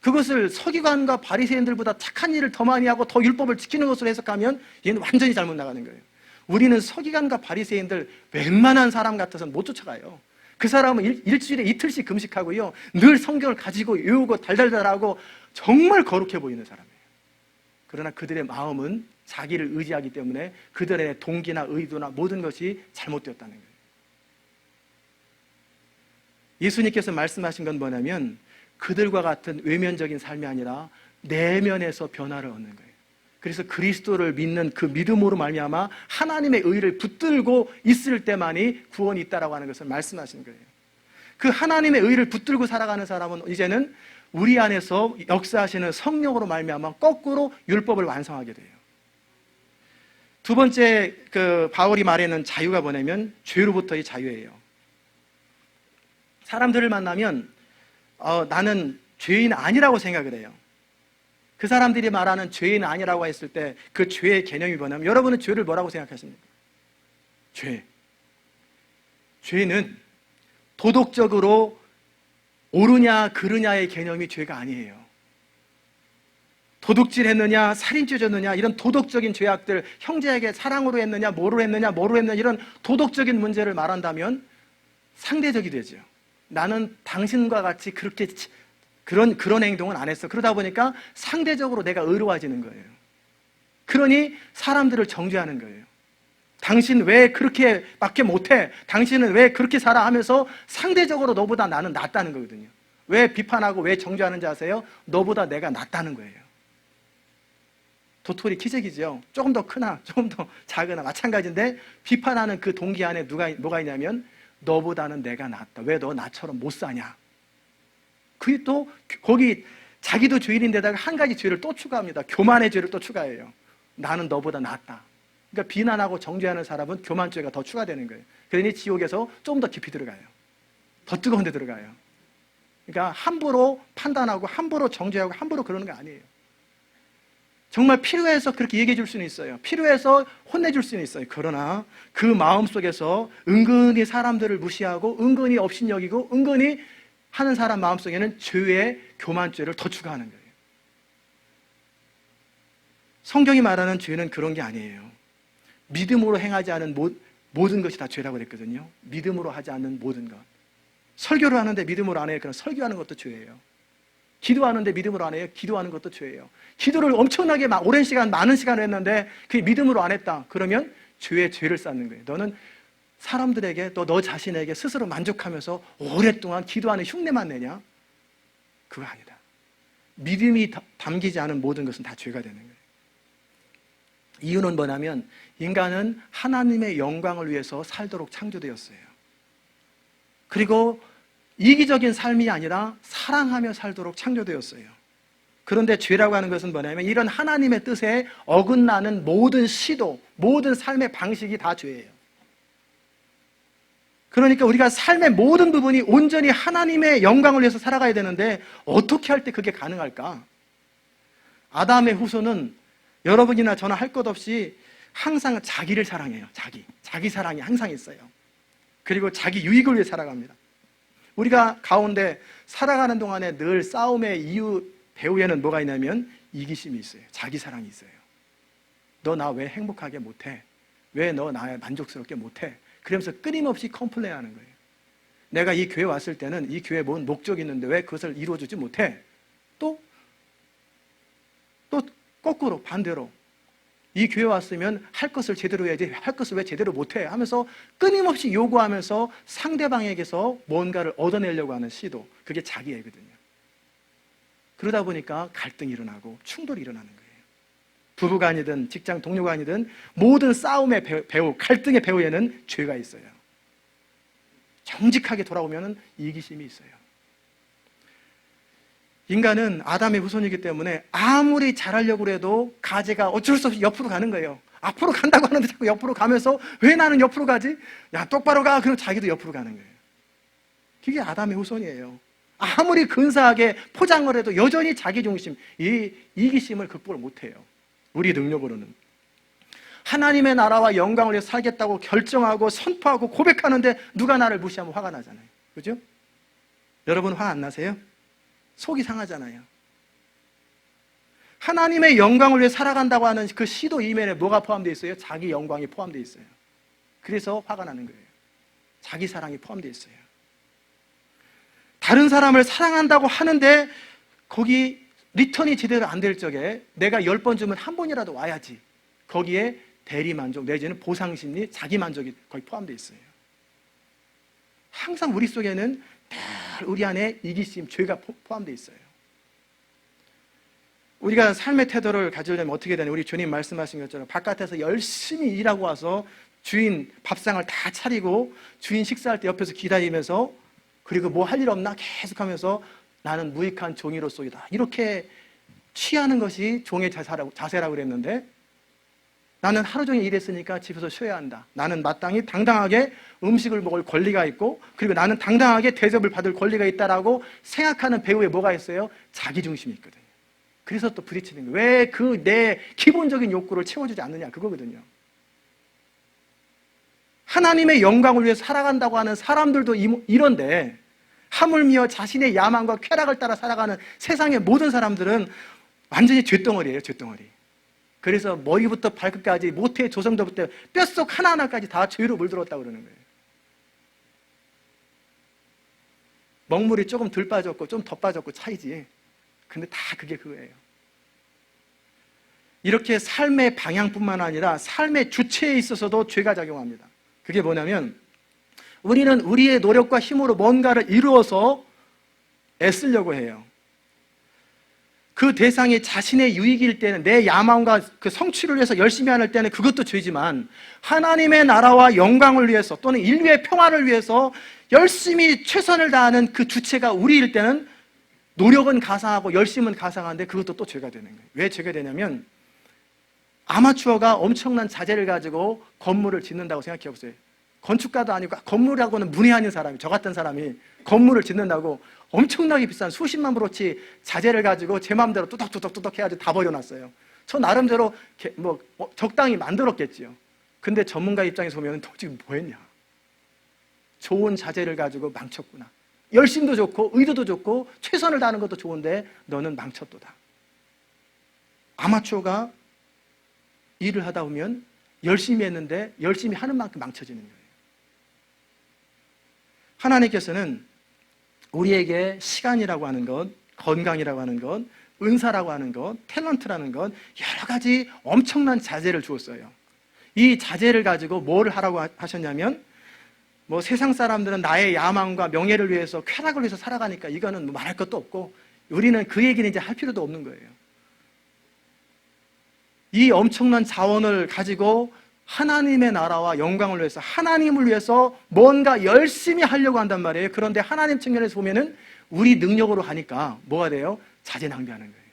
그것을 서기관과 바리새인들보다 착한 일을 더 많이 하고 더 율법을 지키는 것으로 해석하면 얘는 완전히 잘못 나가는 거예요. 우리는 서기관과 바리새인들 웬만한 사람 같아서는 못 쫓아가요. 그 사람은 일주일에 이틀씩 금식하고요, 늘 성경을 가지고 외우고 달달달하고 정말 거룩해 보이는 사람이에요. 그러나 그들의 마음은 자기를 의지하기 때문에 그들의 동기나 의도나 모든 것이 잘못되었다는 거예요. 예수님께서 말씀하신 건 뭐냐면 그들과 같은 외면적인 삶이 아니라 내면에서 변화를 얻는 거예요. 그래서 그리스도를 믿는 그 믿음으로 말미암아 하나님의 의를 붙들고 있을 때만이 구원이 있다라고 하는 것을 말씀하시는 거예요. 그 하나님의 의를 붙들고 살아가는 사람은 이제는 우리 안에서 역사하시는 성령으로 말미암아 거꾸로 율법을 완성하게 돼요. 두 번째 그 바울이 말하는 자유가 뭐냐면 죄로부터의 자유예요. 사람들을 만나면 나는 죄인 아니라고 생각을 해요. 그 사람들이 말하는 죄인 아니라고 했을 때 그 죄의 개념이 뭐냐면, 여러분은 죄를 뭐라고 생각하십니까? 죄는 도덕적으로 옳으냐 그르냐의 개념이 죄가 아니에요. 도둑질 했느냐, 살인 죄졌느냐, 이런 도덕적인 죄악들, 형제에게 사랑으로 했느냐, 뭐로 했느냐, 이런 도덕적인 문제를 말한다면 상대적이 되죠. 나는 당신과 같이 그렇게 그런 행동은 안 했어. 그러다 보니까 상대적으로 내가 의로워지는 거예요. 그러니 사람들을 정죄하는 거예요. 당신 왜 그렇게 밖에 못해? 당신은 왜 그렇게 살아? 하면서 상대적으로 너보다 나는 낫다는 거거든요. 왜 비판하고 왜 정죄하는지 아세요? 너보다 내가 낫다는 거예요. 도토리 키재기죠. 조금 더 크나 조금 더 작으나 마찬가지인데, 비판하는 그 동기 안에 뭐가 있냐면 너보다는 내가 낫다. 왜 너 나처럼 못 사냐? 그게 또 거기 자기도 죄인인데다가 한 가지 죄를 또 추가합니다. 교만의 죄를 또 추가해요. 나는 너보다 낫다. 그러니까 비난하고 정죄하는 사람은 교만죄가 더 추가되는 거예요. 그러니 지옥에서 좀 더 깊이 들어가요. 더 뜨거운 데 들어가요. 그러니까 함부로 판단하고 함부로 정죄하고 함부로 그러는 거 아니에요. 정말 필요해서 그렇게 얘기해 줄 수는 있어요. 필요해서 혼내줄 수는 있어요. 그러나 그 마음속에서 은근히 사람들을 무시하고 은근히 업신여기고 은근히 하는 사람 마음속에는 죄의 교만죄를 더 추가하는 거예요. 성경이 말하는 죄는 그런 게 아니에요. 믿음으로 행하지 않은 모든 것이 다 죄라고 그랬거든요. 믿음으로 하지 않는 모든 것. 설교를 하는데 믿음으로 안 해요. 그럼 설교하는 것도 죄예요. 기도하는데 믿음으로 안 해요. 기도하는 것도 죄예요. 기도를 엄청나게 오랜 시간, 많은 시간을 했는데 그게 믿음으로 안 했다. 그러면 죄를 쌓는 거예요. 너는 사람들에게 또 너 자신에게 스스로 만족하면서 오랫동안 기도하는 흉내만 내냐? 그거 아니다. 믿음이 담기지 않은 모든 것은 다 죄가 되는 거예요. 이유는 뭐냐면 인간은 하나님의 영광을 위해서 살도록 창조되었어요. 그리고 이기적인 삶이 아니라 사랑하며 살도록 창조되었어요. 그런데 죄라고 하는 것은 뭐냐면 이런 하나님의 뜻에 어긋나는 모든 시도, 모든 삶의 방식이 다 죄예요. 그러니까 우리가 삶의 모든 부분이 온전히 하나님의 영광을 위해서 살아가야 되는데 어떻게 할 때 그게 가능할까? 아담의 후손은 여러분이나 저나 할 것 없이 항상 자기를 사랑해요. 자기 사랑이 항상 있어요. 그리고 자기 유익을 위해 살아갑니다. 우리가 가운데 살아가는 동안에 늘 싸움의 이유 배후에는 뭐가 있냐면 이기심이 있어요. 자기 사랑이 있어요. 너 나 왜 행복하게 못해? 왜 너 나 만족스럽게 못해? 그러면서 끊임없이 컴플레인하는 거예요. 내가 이 교회 왔을 때는 이 교회에 뭔 목적이 있는데 왜 그것을 이루어주지 못해? 또 거꾸로 반대로 이 교회 왔으면 할 것을 제대로 해야지 할 것을 왜 제대로 못해? 하면서 끊임없이 요구하면서 상대방에게서 뭔가를 얻어내려고 하는 시도, 그게 자기애거든요. 그러다 보니까 갈등이 일어나고 충돌이 일어나는 거예요. 부부가 아니든 직장 동료가 아니든 모든 싸움의 배후, 갈등의 배후에는 죄가 있어요. 정직하게 돌아오면 이기심이 있어요. 인간은 아담의 후손이기 때문에 아무리 잘하려고 해도 가지가 어쩔 수 없이 옆으로 가는 거예요. 앞으로 간다고 하는데 자꾸 옆으로 가면서 왜 나는 옆으로 가지? 야, 똑바로 가. 그럼 자기도 옆으로 가는 거예요. 그게 아담의 후손이에요. 아무리 근사하게 포장을 해도 여전히 자기중심, 이 이기심을 극복을 못해요. 우리 능력으로는. 하나님의 나라와 영광을 위해서 살겠다고 결정하고 선포하고 고백하는데 누가 나를 무시하면 화가 나잖아요. 그죠? 여러분 화 안 나세요? 속이 상하잖아요. 하나님의 영광을 위해 살아간다고 하는 그 시도 이면에 뭐가 포함되어 있어요? 자기 영광이 포함되어 있어요. 그래서 화가 나는 거예요. 자기 사랑이 포함되어 있어요. 다른 사람을 사랑한다고 하는데 거기 리턴이 제대로 안 될 적에 내가 10번 주면 한 번이라도 와야지. 거기에 대리만족 내지는 보상심리, 자기만족이 거의 포함되어 있어요. 항상 우리 속에는 늘 우리 안에 이기심, 죄가 포함되어 있어요. 우리가 삶의 태도를 가지려면 어떻게 되냐? 우리 주님 말씀하신 것처럼 바깥에서 열심히 일하고 와서 주인 밥상을 다 차리고 주인 식사할 때 옆에서 기다리면서, 그리고 뭐 할 일 없나 계속하면서 나는 무익한 종이로소이다, 이렇게 취하는 것이 종의 자세라고 그랬는데, 나는 하루 종일 일했으니까 집에서 쉬어야 한다, 나는 마땅히 당당하게 음식을 먹을 권리가 있고, 그리고 나는 당당하게 대접을 받을 권리가 있다라고 생각하는 배우에 뭐가 있어요? 자기중심이 있거든요. 그래서 또 부딪히는 거예요. 왜 그 내 기본적인 욕구를 채워주지 않느냐, 그거거든요. 하나님의 영광을 위해 살아간다고 하는 사람들도 이런데, 하물며 자신의 야망과 쾌락을 따라 살아가는 세상의 모든 사람들은 완전히 쇳덩어리예요, 쇳덩어리. 그래서 머리부터 발끝까지, 모태 조상들부터 뼛속 하나하나까지 다 죄로 물들었다고 그러는 거예요. 먹물이 조금 덜 빠졌고 좀 더 빠졌고 차이지, 근데 다 그게 그거예요. 이렇게 삶의 방향뿐만 아니라 삶의 주체에 있어서도 죄가 작용합니다. 그게 뭐냐면, 우리는 우리의 노력과 힘으로 뭔가를 이루어서 애쓰려고 해요. 그 대상이 자신의 유익일 때는, 내 야망과 그 성취를 위해서 열심히 하는 때는 그것도 죄지만, 하나님의 나라와 영광을 위해서 또는 인류의 평화를 위해서 열심히 최선을 다하는 그 주체가 우리일 때는 노력은 가상하고 열심은 가상한데 그것도 또 죄가 되는 거예요. 왜 죄가 되냐면, 아마추어가 엄청난 자재를 가지고 건물을 짓는다고 생각해 보세요. 건축가도 아니고 건물하고는 문외한인 사람이, 저 같은 사람이 건물을 짓는다고 엄청나게 비싼 수십만 불어치 자재를 가지고 제 마음대로 뚜덕뚜덕 해가지고 다 버려놨어요. 저 나름대로 적당히 만들었겠지요. 근데 전문가 입장에서 보면 너 지금 뭐 했냐, 좋은 자재를 가지고 망쳤구나. 열심도 좋고 의도도 좋고 최선을 다하는 것도 좋은데 너는 망쳤도다. 아마추어가 일을 하다 보면 열심히 했는데 열심히 하는 만큼 망쳐지는 거예요. 하나님께서는 우리에게 시간이라고 하는 것, 건강이라고 하는 것, 은사라고 하는 것, 탤런트라는 것, 여러 가지 엄청난 자재를 주었어요. 이 자재를 가지고 뭘 하라고 하셨냐면, 세상 사람들은 나의 야망과 명예를 위해서, 쾌락을 위해서 살아가니까 이거는 말할 것도 없고, 우리는 그 얘기는 이제 할 필요도 없는 거예요. 이 엄청난 자원을 가지고 하나님의 나라와 영광을 위해서, 하나님을 위해서 뭔가 열심히 하려고 한단 말이에요. 그런데 하나님 측면에서 보면은 우리 능력으로 하니까 뭐가 돼요? 자재 낭비하는 거예요.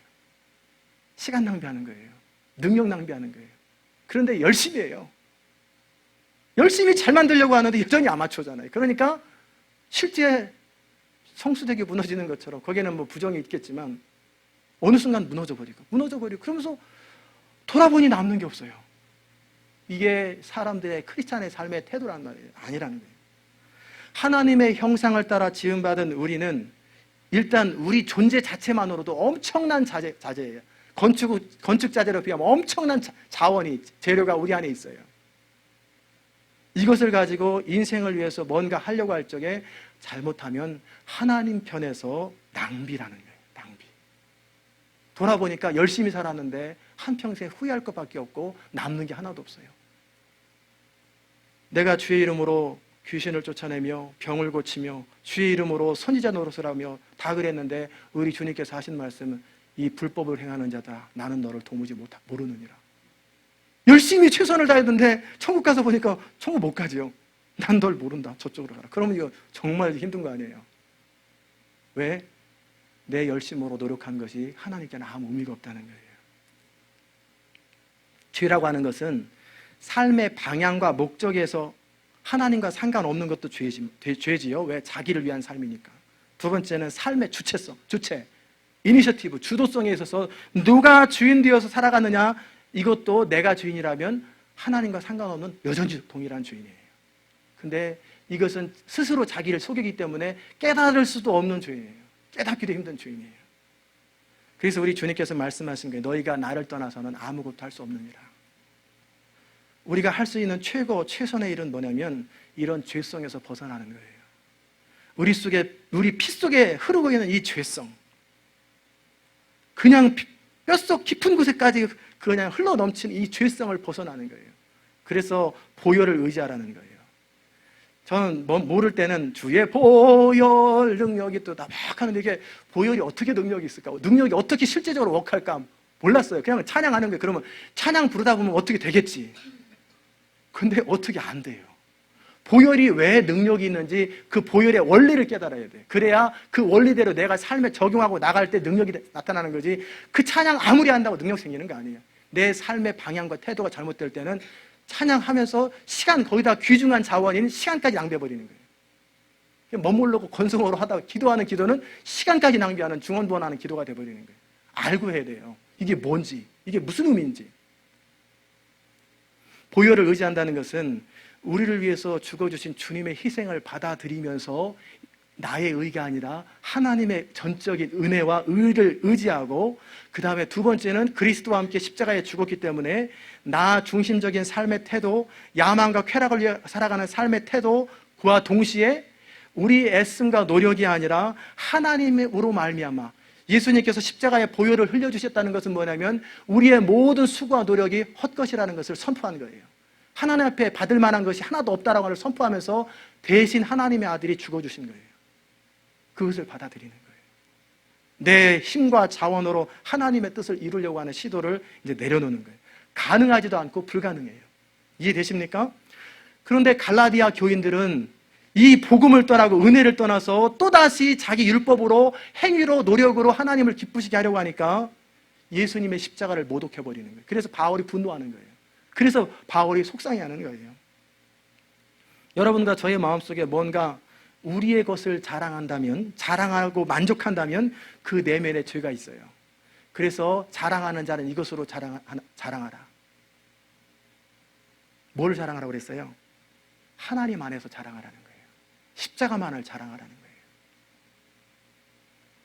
시간 낭비하는 거예요. 능력 낭비하는 거예요. 그런데 열심히 해요. 열심히 잘 만들려고 하는데 여전히 아마추어잖아요. 그러니까 실제 성수대교 무너지는 것처럼, 거기에는 부정이 있겠지만 어느 순간 무너져 버리고 그러면서 돌아보니 남는 게 없어요. 이게 사람들의, 크리스찬의 삶의 태도란 말이에요. 아니라는 거예요. 하나님의 형상을 따라 지음받은 우리는 일단 우리 존재 자체만으로도 엄청난 자재예요. 건축 자재로 비하면 엄청난 자원이, 재료가 우리 안에 있어요. 이것을 가지고 인생을 위해서 뭔가 하려고 할 적에 잘못하면 하나님 편에서 낭비라는 거예요. 낭비. 돌아보니까 열심히 살았는데 한평생 후회할 것밖에 없고 남는 게 하나도 없어요. 내가 주의 이름으로 귀신을 쫓아내며 병을 고치며 주의 이름으로 선지자 노릇을 하며 다 그랬는데, 우리 주님께서 하신 말씀은 이 불법을 행하는 자다, 나는 너를 도무지 모르느니라. 열심히 최선을 다했는데 천국 가서 보니까 천국 못 가지요. 난 널 모른다, 저쪽으로 가라. 그러면 이거 정말 힘든 거 아니에요? 왜? 내 열심으로 노력한 것이 하나님께는 아무 의미가 없다는 거예요. 죄라고 하는 것은 삶의 방향과 목적에서 하나님과 상관없는 것도 죄지요. 왜? 자기를 위한 삶이니까. 두 번째는 삶의 주체, 이니셔티브, 주도성에 있어서 누가 주인 되어서 살아가느냐, 이것도 내가 주인이라면 하나님과 상관없는 여전히 동일한 주인이에요. 근데 이것은 스스로 자기를 속이기 때문에 깨달을 수도 없는 주인이에요. 깨닫기도 힘든 주인이에요. 그래서 우리 주님께서 말씀하신 거예요. 너희가 나를 떠나서는 아무것도 할 수 없느니라. 우리가 할 수 있는 최선의 일은 뭐냐면 이런 죄성에서 벗어나는 거예요. 우리 피 속에 흐르고 있는 이 죄성, 그냥 뼛속 깊은 곳에까지 그냥 흘러넘치는 이 죄성을 벗어나는 거예요. 그래서 보혈을 의지하라는 거예요. 저는 모를 때는 주의 보혈 능력이 또 막 하는데 이게 보혈이 어떻게 능력이 있을까? 능력이 어떻게 실제적으로 워크할까? 몰랐어요. 그냥 찬양하는 거예요. 그러면 찬양 부르다 보면 어떻게 되겠지? 근데 어떻게 안 돼요. 보혈이 왜 능력이 있는지 그 보혈의 원리를 깨달아야 돼. 그래야 그 원리대로 내가 삶에 적용하고 나갈 때 능력이 나타나는 거지. 그 찬양 아무리 한다고 능력 생기는 거 아니에요. 내 삶의 방향과 태도가 잘못될 때는 찬양하면서 시간, 거기다 귀중한 자원인 시간까지 낭비해버리는 거예요. 머물르고 건성으로 하다가 기도하는 기도는 시간까지 낭비하는 중언부언하는 기도가 돼버리는 거예요. 알고 해야 돼요. 이게 뭔지, 이게 무슨 의미인지. 보혈을 의지한다는 것은 우리를 위해서 죽어주신 주님의 희생을 받아들이면서 나의 의가 아니라 하나님의 전적인 은혜와 의를 의지하고, 그 다음에 두 번째는 그리스도와 함께 십자가에 죽었기 때문에 나 중심적인 삶의 태도, 야망과 쾌락을 위해 살아가는 삶의 태도와 동시에 우리 애씀과 노력이 아니라 하나님으로 말미암아, 예수님께서 십자가에 보혈을 흘려주셨다는 것은 뭐냐면 우리의 모든 수고와 노력이 헛것이라는 것을 선포한 거예요. 하나님 앞에 받을 만한 것이 하나도 없다라고 하는 선포하면서 대신 하나님의 아들이 죽어주신 거예요. 그것을 받아들이는 거예요. 내 힘과 자원으로 하나님의 뜻을 이루려고 하는 시도를 이제 내려놓는 거예요. 가능하지도 않고 불가능해요. 이해되십니까? 그런데 갈라디아 교인들은 이 복음을 떠나고 은혜를 떠나서 또다시 자기 율법으로 행위로 노력으로 하나님을 기쁘시게 하려고 하니까 예수님의 십자가를 모독해버리는 거예요. 그래서 바울이 분노하는 거예요. 그래서 바울이 속상해하는 거예요. 여러분과 저의 마음속에 뭔가 우리의 것을 자랑한다면, 자랑하고 만족한다면 그 내면에 죄가 있어요. 그래서 자랑하는 자는 이것으로 자랑하라. 뭘 자랑하라고 그랬어요? 하나님 안에서 자랑하라는 거예요. 십자가만을 자랑하라는 거예요.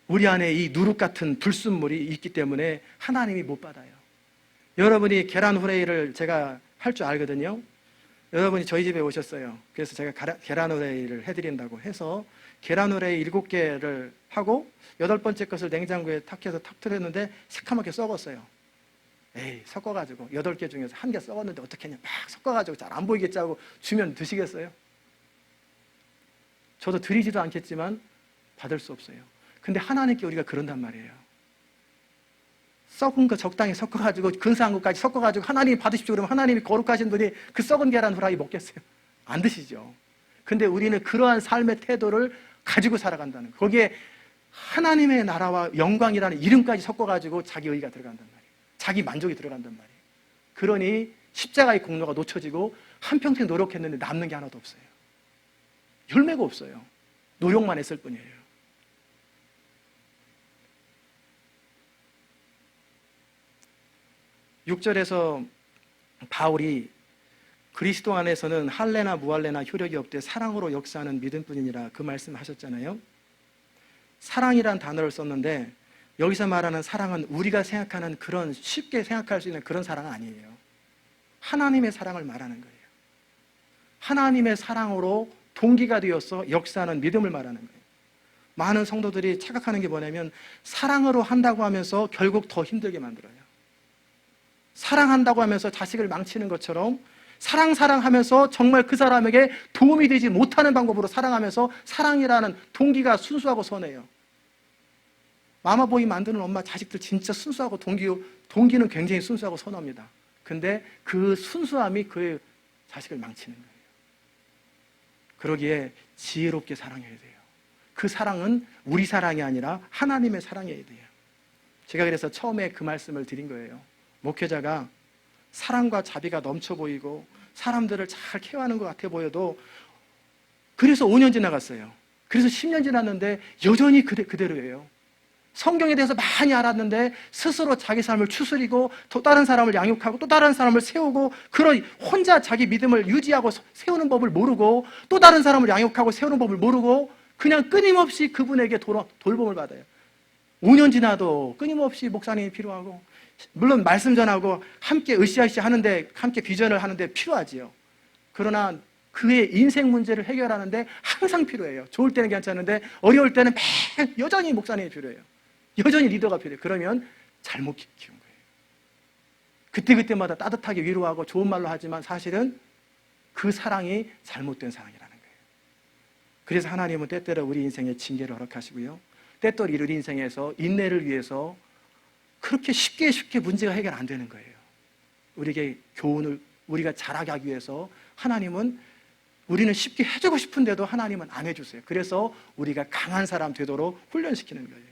우리 안에 이 누룩 같은 불순물이 있기 때문에 하나님이 못 받아요. 여러분이 계란 후레이를 제가 할 줄 알거든요. 여러분이 저희 집에 오셨어요. 그래서 제가 계란 후레이를 해드린다고 해서 계란 후레이 7개를 하고 8번째 것을 냉장고에 탁 해서 탁 틀었는데 새카맣게 썩었어요. 에이, 섞어가지고 8개 중에서 1개 썩었는데 어떻게 했냐, 막 섞어가지고 잘 안 보이겠지 하고 주면 드시겠어요? 저도 드리지도 않겠지만 받을 수 없어요. 근데 하나님께 우리가 그런단 말이에요. 썩은 거 적당히 섞어가지고 근사한 것까지 섞어가지고 하나님이 받으십시오 그러면 하나님이 거룩하신 분이 그 썩은 계란 후라이 먹겠어요? 안 드시죠. 근데 우리는 그러한 삶의 태도를 가지고 살아간다는 거예요. 거기에 하나님의 나라와 영광이라는 이름까지 섞어가지고 자기 의가 들어간단 말이에요. 자기 만족이 들어간단 말이에요. 그러니 십자가의 공로가 놓쳐지고 한평생 노력했는데 남는 게 하나도 없어요. 열매가 없어요. 노력만 했을 뿐이에요. (6절에서) 바울이 그리스도 안에서는 할례나 무할례나 효력이 없되 사랑으로 역사하는 믿음뿐이니라 그 말씀하셨잖아요. 사랑이란 단어를 썼는데 여기서 말하는 사랑은 우리가 생각하는 그런 쉽게 생각할 수 있는 그런 사랑은 아니에요. 하나님의 사랑을 말하는 거예요. 하나님의 사랑으로 동기가 되어서 역사하는 믿음을 말하는 거예요. 많은 성도들이 착각하는 게 뭐냐면 사랑으로 한다고 하면서 결국 더 힘들게 만들어요. 사랑한다고 하면서 자식을 망치는 것처럼 사랑하면서 정말 그 사람에게 도움이 되지 못하는 방법으로 사랑하면서 사랑이라는 동기가 순수하고 선해요. 마마보이 만드는 엄마 자식들 진짜 순수하고 동기는 굉장히 순수하고 선합니다. 근데 그 순수함이 그 자식을 망치는 거예요. 그러기에 지혜롭게 사랑해야 돼요. 그 사랑은 우리 사랑이 아니라 하나님의 사랑이어야 돼요. 제가 그래서 처음에 그 말씀을 드린 거예요. 목회자가 사랑과 자비가 넘쳐 보이고 사람들을 잘 케어하는 것 같아 보여도 그래서 5년 지나갔어요. 그래서 10년 지났는데 여전히 그대로예요. 성경에 대해서 많이 알았는데 스스로 자기 삶을 추스리고 또 다른 사람을 양육하고 또 다른 사람을 세우고 그런 혼자 자기 믿음을 유지하고 세우는 법을 모르고 또 다른 사람을 양육하고 세우는 법을 모르고 그냥 끊임없이 그분에게 돌봄을 받아요. 5년 지나도 끊임없이 목사님이 필요하고 물론 말씀 전하고 함께 으쌰으쌰 하는데 함께 비전을 하는데 필요하지요. 그러나 그의 인생 문제를 해결하는데 항상 필요해요. 좋을 때는 괜찮은데 어려울 때는 여전히 목사님이 필요해요. 여전히 리더가 필요해요. 그러면 잘못 키운 거예요. 그때그때마다 따뜻하게 위로하고 좋은 말로 하지만 사실은 그 사랑이 잘못된 사랑이라는 거예요. 그래서 하나님은 때때로 우리 인생에 징계를 허락하시고요, 때때로 우리 인생에서 인내를 위해서 그렇게 쉽게 문제가 해결 안 되는 거예요. 우리에게 교훈을 우리가 잘하게 하기 위해서 하나님은, 우리는 쉽게 해주고 싶은데도 하나님은 안 해주세요. 그래서 우리가 강한 사람 되도록 훈련시키는 거예요.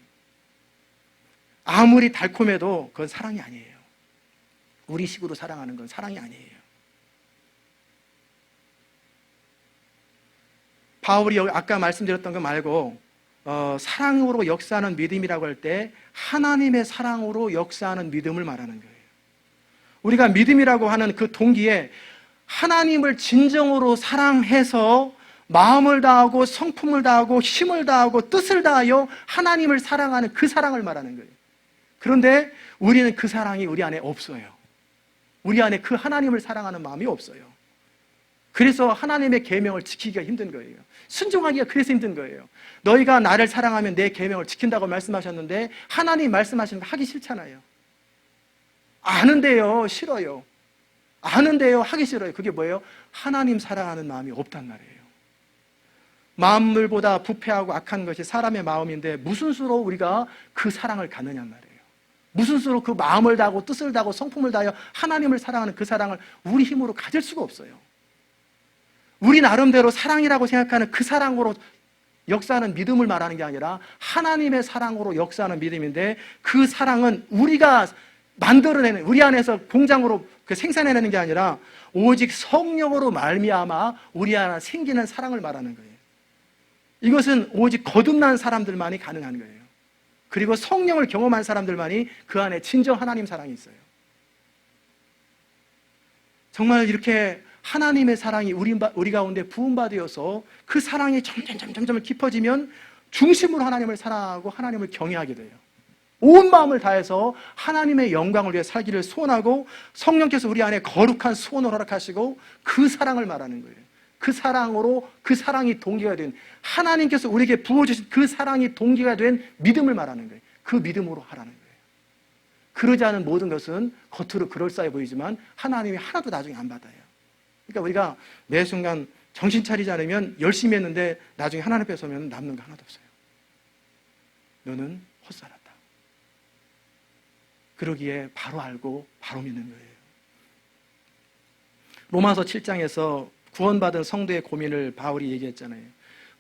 아무리 달콤해도 그건 사랑이 아니에요. 우리 식으로 사랑하는 건 사랑이 아니에요. 바울이 아까 말씀드렸던 거 말고 사랑으로 역사하는 믿음이라고 할 때 하나님의 사랑으로 역사하는 믿음을 말하는 거예요. 우리가 믿음이라고 하는 그 동기에 하나님을 진정으로 사랑해서 마음을 다하고 성품을 다하고 힘을 다하고 뜻을 다하여 하나님을 사랑하는 그 사랑을 말하는 거예요. 그런데 우리는 그 사랑이 우리 안에 없어요. 우리 안에 그 하나님을 사랑하는 마음이 없어요. 그래서 하나님의 계명을 지키기가 힘든 거예요. 순종하기가 그래서 힘든 거예요. 너희가 나를 사랑하면 내 계명을 지킨다고 말씀하셨는데 하나님 말씀하시는 거 하기 싫잖아요. 아는데요, 싫어요. 아는데요, 하기 싫어요. 그게 뭐예요? 하나님 사랑하는 마음이 없단 말이에요. 만물보다 부패하고 악한 것이 사람의 마음인데 무슨 수로 우리가 그 사랑을 갖느냐 말이에요. 무슨 수로 그 마음을 다하고 뜻을 다하고 성품을 다하여 하나님을 사랑하는 그 사랑을 우리 힘으로 가질 수가 없어요. 우리 나름대로 사랑이라고 생각하는 그 사랑으로 역사하는 믿음을 말하는 게 아니라 하나님의 사랑으로 역사하는 믿음인데, 그 사랑은 우리가 만들어내는, 우리 안에서 공장으로 생산해내는 게 아니라 오직 성령으로 말미암아 우리 안에 생기는 사랑을 말하는 거예요. 이것은 오직 거듭난 사람들만이 가능한 거예요. 그리고 성령을 경험한 사람들만이 그 안에 진정 하나님 사랑이 있어요. 정말 이렇게 하나님의 사랑이 우리 가운데 부음받으어서 그 사랑이 점점 깊어지면 중심으로 하나님을 사랑하고 하나님을 경외하게 돼요. 온 마음을 다해서 하나님의 영광을 위해 살기를 소원하고, 성령께서 우리 안에 거룩한 소원을 허락하시고 그 사랑을 말하는 거예요. 그 사랑으로, 그 사랑이 동기가 된, 하나님께서 우리에게 부어주신 그 사랑이 동기가 된 믿음을 말하는 거예요. 그 믿음으로 하라는 거예요. 그러지 않은 모든 것은 겉으로 그럴싸해 보이지만 하나님이 하나도 나중에 안 받아요. 그러니까 우리가 매 순간 정신 차리지 않으면 열심히 했는데 나중에 하나님 앞에 서면 남는 거 하나도 없어요. 너는 헛살았다. 그러기에 바로 알고 바로 믿는 거예요. 로마서 7장에서 구원받은 성도의 고민을 바울이 얘기했잖아요.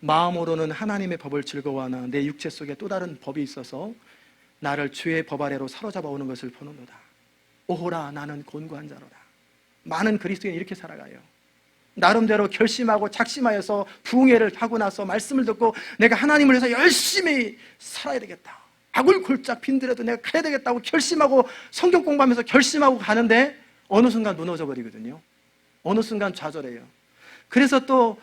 마음으로는 하나님의 법을 즐거워하나 내 육체 속에 또 다른 법이 있어서 나를 주의 법 아래로 사로잡아 오는 것을 보는도다. 오호라, 나는 곤고한 자로다. 많은 그리스도인이 이렇게 살아가요. 나름대로 결심하고 작심하여서 부흥회를 하고 나서 말씀을 듣고 내가 하나님을 위해서 열심히 살아야 되겠다, 악을 골짝 빈들여도 내가 가야 되겠다고 결심하고 성경 공부하면서 결심하고 가는데 어느 순간 무너져 버리거든요. 어느 순간 좌절해요. 그래서 또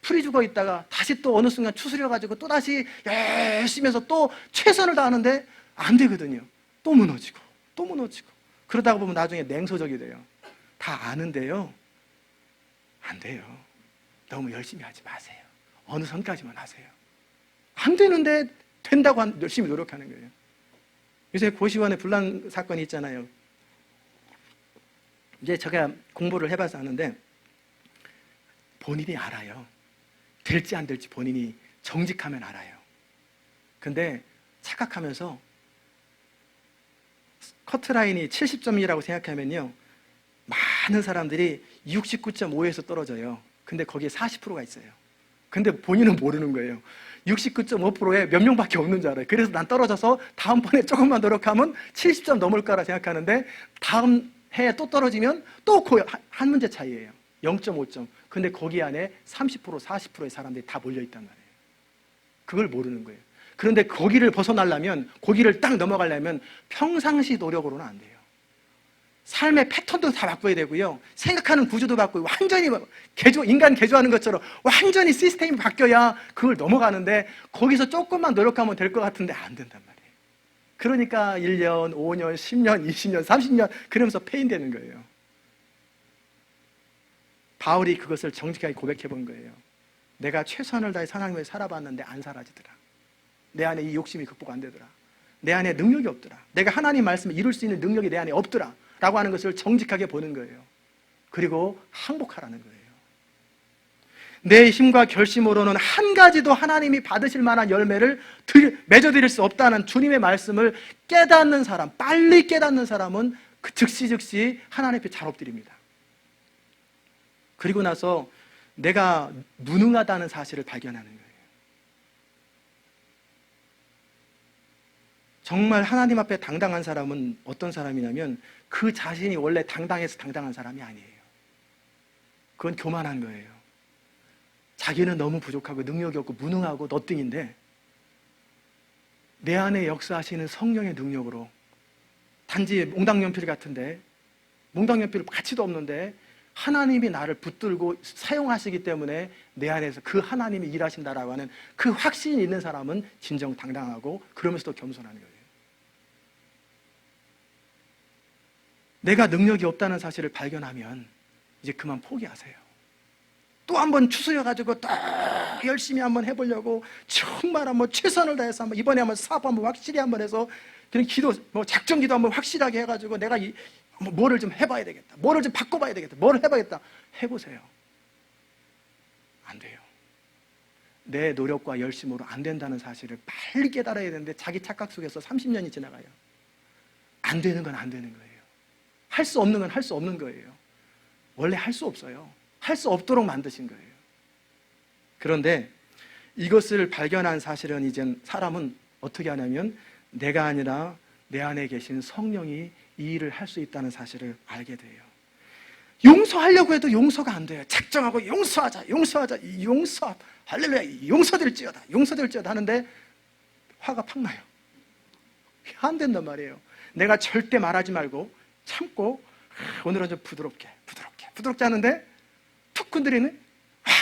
풀이 죽어 있다가 다시 또 어느 순간 추스려가지고 또 다시 열심히 해서 또 최선을 다하는데 안 되거든요. 또 무너지고 또 무너지고, 그러다가 보면 나중에 냉소적이 돼요. 다 아는데요, 안 돼요. 너무 열심히 하지 마세요. 어느 선까지만 하세요. 안 되는데 된다고 열심히 노력하는 거예요. 요새 고시원에 분란 사건이 있잖아요. 이제 제가 공부를 해봐서 아는데 본인이 알아요. 될지 안 될지 본인이 정직하면 알아요. 근데 착각하면서 커트라인이 70점이라고 생각하면요, 많은 사람들이 69.5에서 떨어져요. 근데 거기에 40%가 있어요. 근데 본인은 모르는 거예요. 69.5%에 몇 명밖에 없는 줄 알아요. 그래서 난 떨어져서 다음번에 조금만 노력하면 70점 넘을 거라 생각하는데 다음 해에 또 떨어지면 또 한 문제 차이예요. 0.5점. 근데 거기 안에 30%, 40%의 사람들이 다 몰려있단 말이에요. 그걸 모르는 거예요. 그런데 거기를 벗어나려면, 거기를 딱 넘어가려면 평상시 노력으로는 안 돼요. 삶의 패턴도 다 바꿔야 되고요, 생각하는 구조도 바꾸고, 완전히 인간 개조하는 것처럼 완전히 시스템이 바뀌어야 그걸 넘어가는데 거기서 조금만 노력하면 될 것 같은데 안 된단 말이에요. 그러니까 1년, 5년, 10년, 20년, 30년 그러면서 페인되는 거예요. 바울이 그것을 정직하게 고백해 본 거예요. 내가 최선을 다해 하나님을 살아봤는데 안 사라지더라. 내 안에 이 욕심이 극복 안 되더라. 내 안에 능력이 없더라. 내가 하나님 말씀을 이룰 수 있는 능력이 내 안에 없더라 라고 하는 것을 정직하게 보는 거예요. 그리고 항복하라는 거예요. 내 힘과 결심으로는 한 가지도 하나님이 받으실 만한 열매를 맺어드릴 수 없다는 주님의 말씀을 깨닫는 사람, 빨리 깨닫는 사람은 즉시 하나님 앞에 잘 엎드립니다. 그리고 나서 내가 무능하다는 사실을 발견하는 거예요. 정말 하나님 앞에 당당한 사람은 어떤 사람이냐면 그 자신이 원래 당당해서 당당한 사람이 아니에요. 그건 교만한 거예요. 자기는 너무 부족하고 능력이 없고 무능하고 너띵인데 내 안에 역사하시는 성령의 능력으로 단지 몽당연필 같은데 몽당연필 가치도 없는데 하나님이 나를 붙들고 사용하시기 때문에 내 안에서 그 하나님이 일하신다라고 하는 그 확신이 있는 사람은 진정 당당하고 그러면서도 겸손한 거예요. 내가 능력이 없다는 사실을 발견하면 이제 그만 포기하세요. 또 한번 추스려가지고 또 열심히 한번 해보려고 정말 한번 최선을 다해서 한번 이번에 한번 사업 한번 확실히 한번 해서 그냥 기도, 작전 기도 한번 확실하게 해가지고 내가 뭐를 좀 해봐야 되겠다. 뭐를 좀 바꿔봐야 되겠다. 뭐를 해봐야겠다. 해보세요. 안 돼요. 내 노력과 열심으로 안 된다는 사실을 빨리 깨달아야 되는데 자기 착각 속에서 30년이 지나가요. 안 되는 건 안 되는 거예요. 할 수 없는 건 할 수 없는 거예요. 원래 할 수 없어요. 할 수 없도록 만드신 거예요. 그런데 이것을 발견한 사실은 이제 사람은 어떻게 하냐면 내가 아니라 내 안에 계신 성령이 이 일을 할 수 있다는 사실을 알게 돼요. 용서하려고 해도 용서가 안 돼요. 작정하고 용서하자, 할렐루야, 용서될지어다 하는데 화가 팍 나요. 안 된단 말이에요. 내가 절대 말하지 말고 참고 오늘은 좀 부드럽게 하는데 툭 건드리는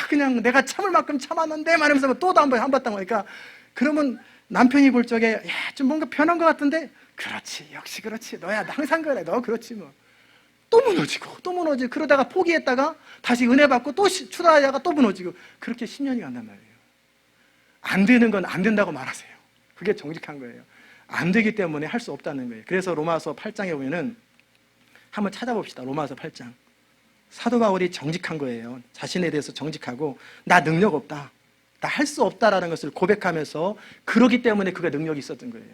그냥 내가 참을 만큼 참았는데 말하면서 또 한바탕 하니까 그러면 남편이 볼 적에 좀 뭔가 변한 것 같은데 그렇지, 역시 그렇지, 너야 항상 그래, 너 그렇지 뭐. 또 무너지고 그러다가 포기했다가 다시 은혜 받고 또 추다하다가 또 무너지고 그렇게 10년이 간단 말이에요. 안 되는 건 안 된다고 말하세요. 그게 정직한 거예요. 안 되기 때문에 할 수 없다는 거예요. 그래서 로마서 8장에 보면은 한번 찾아봅시다. 로마서 8장. 사도 바울이 정직한 거예요. 자신에 대해서 정직하고 나 능력 없다, 나 할 수 없다라는 것을 고백하면서 그러기 때문에 그가 능력이 있었던 거예요.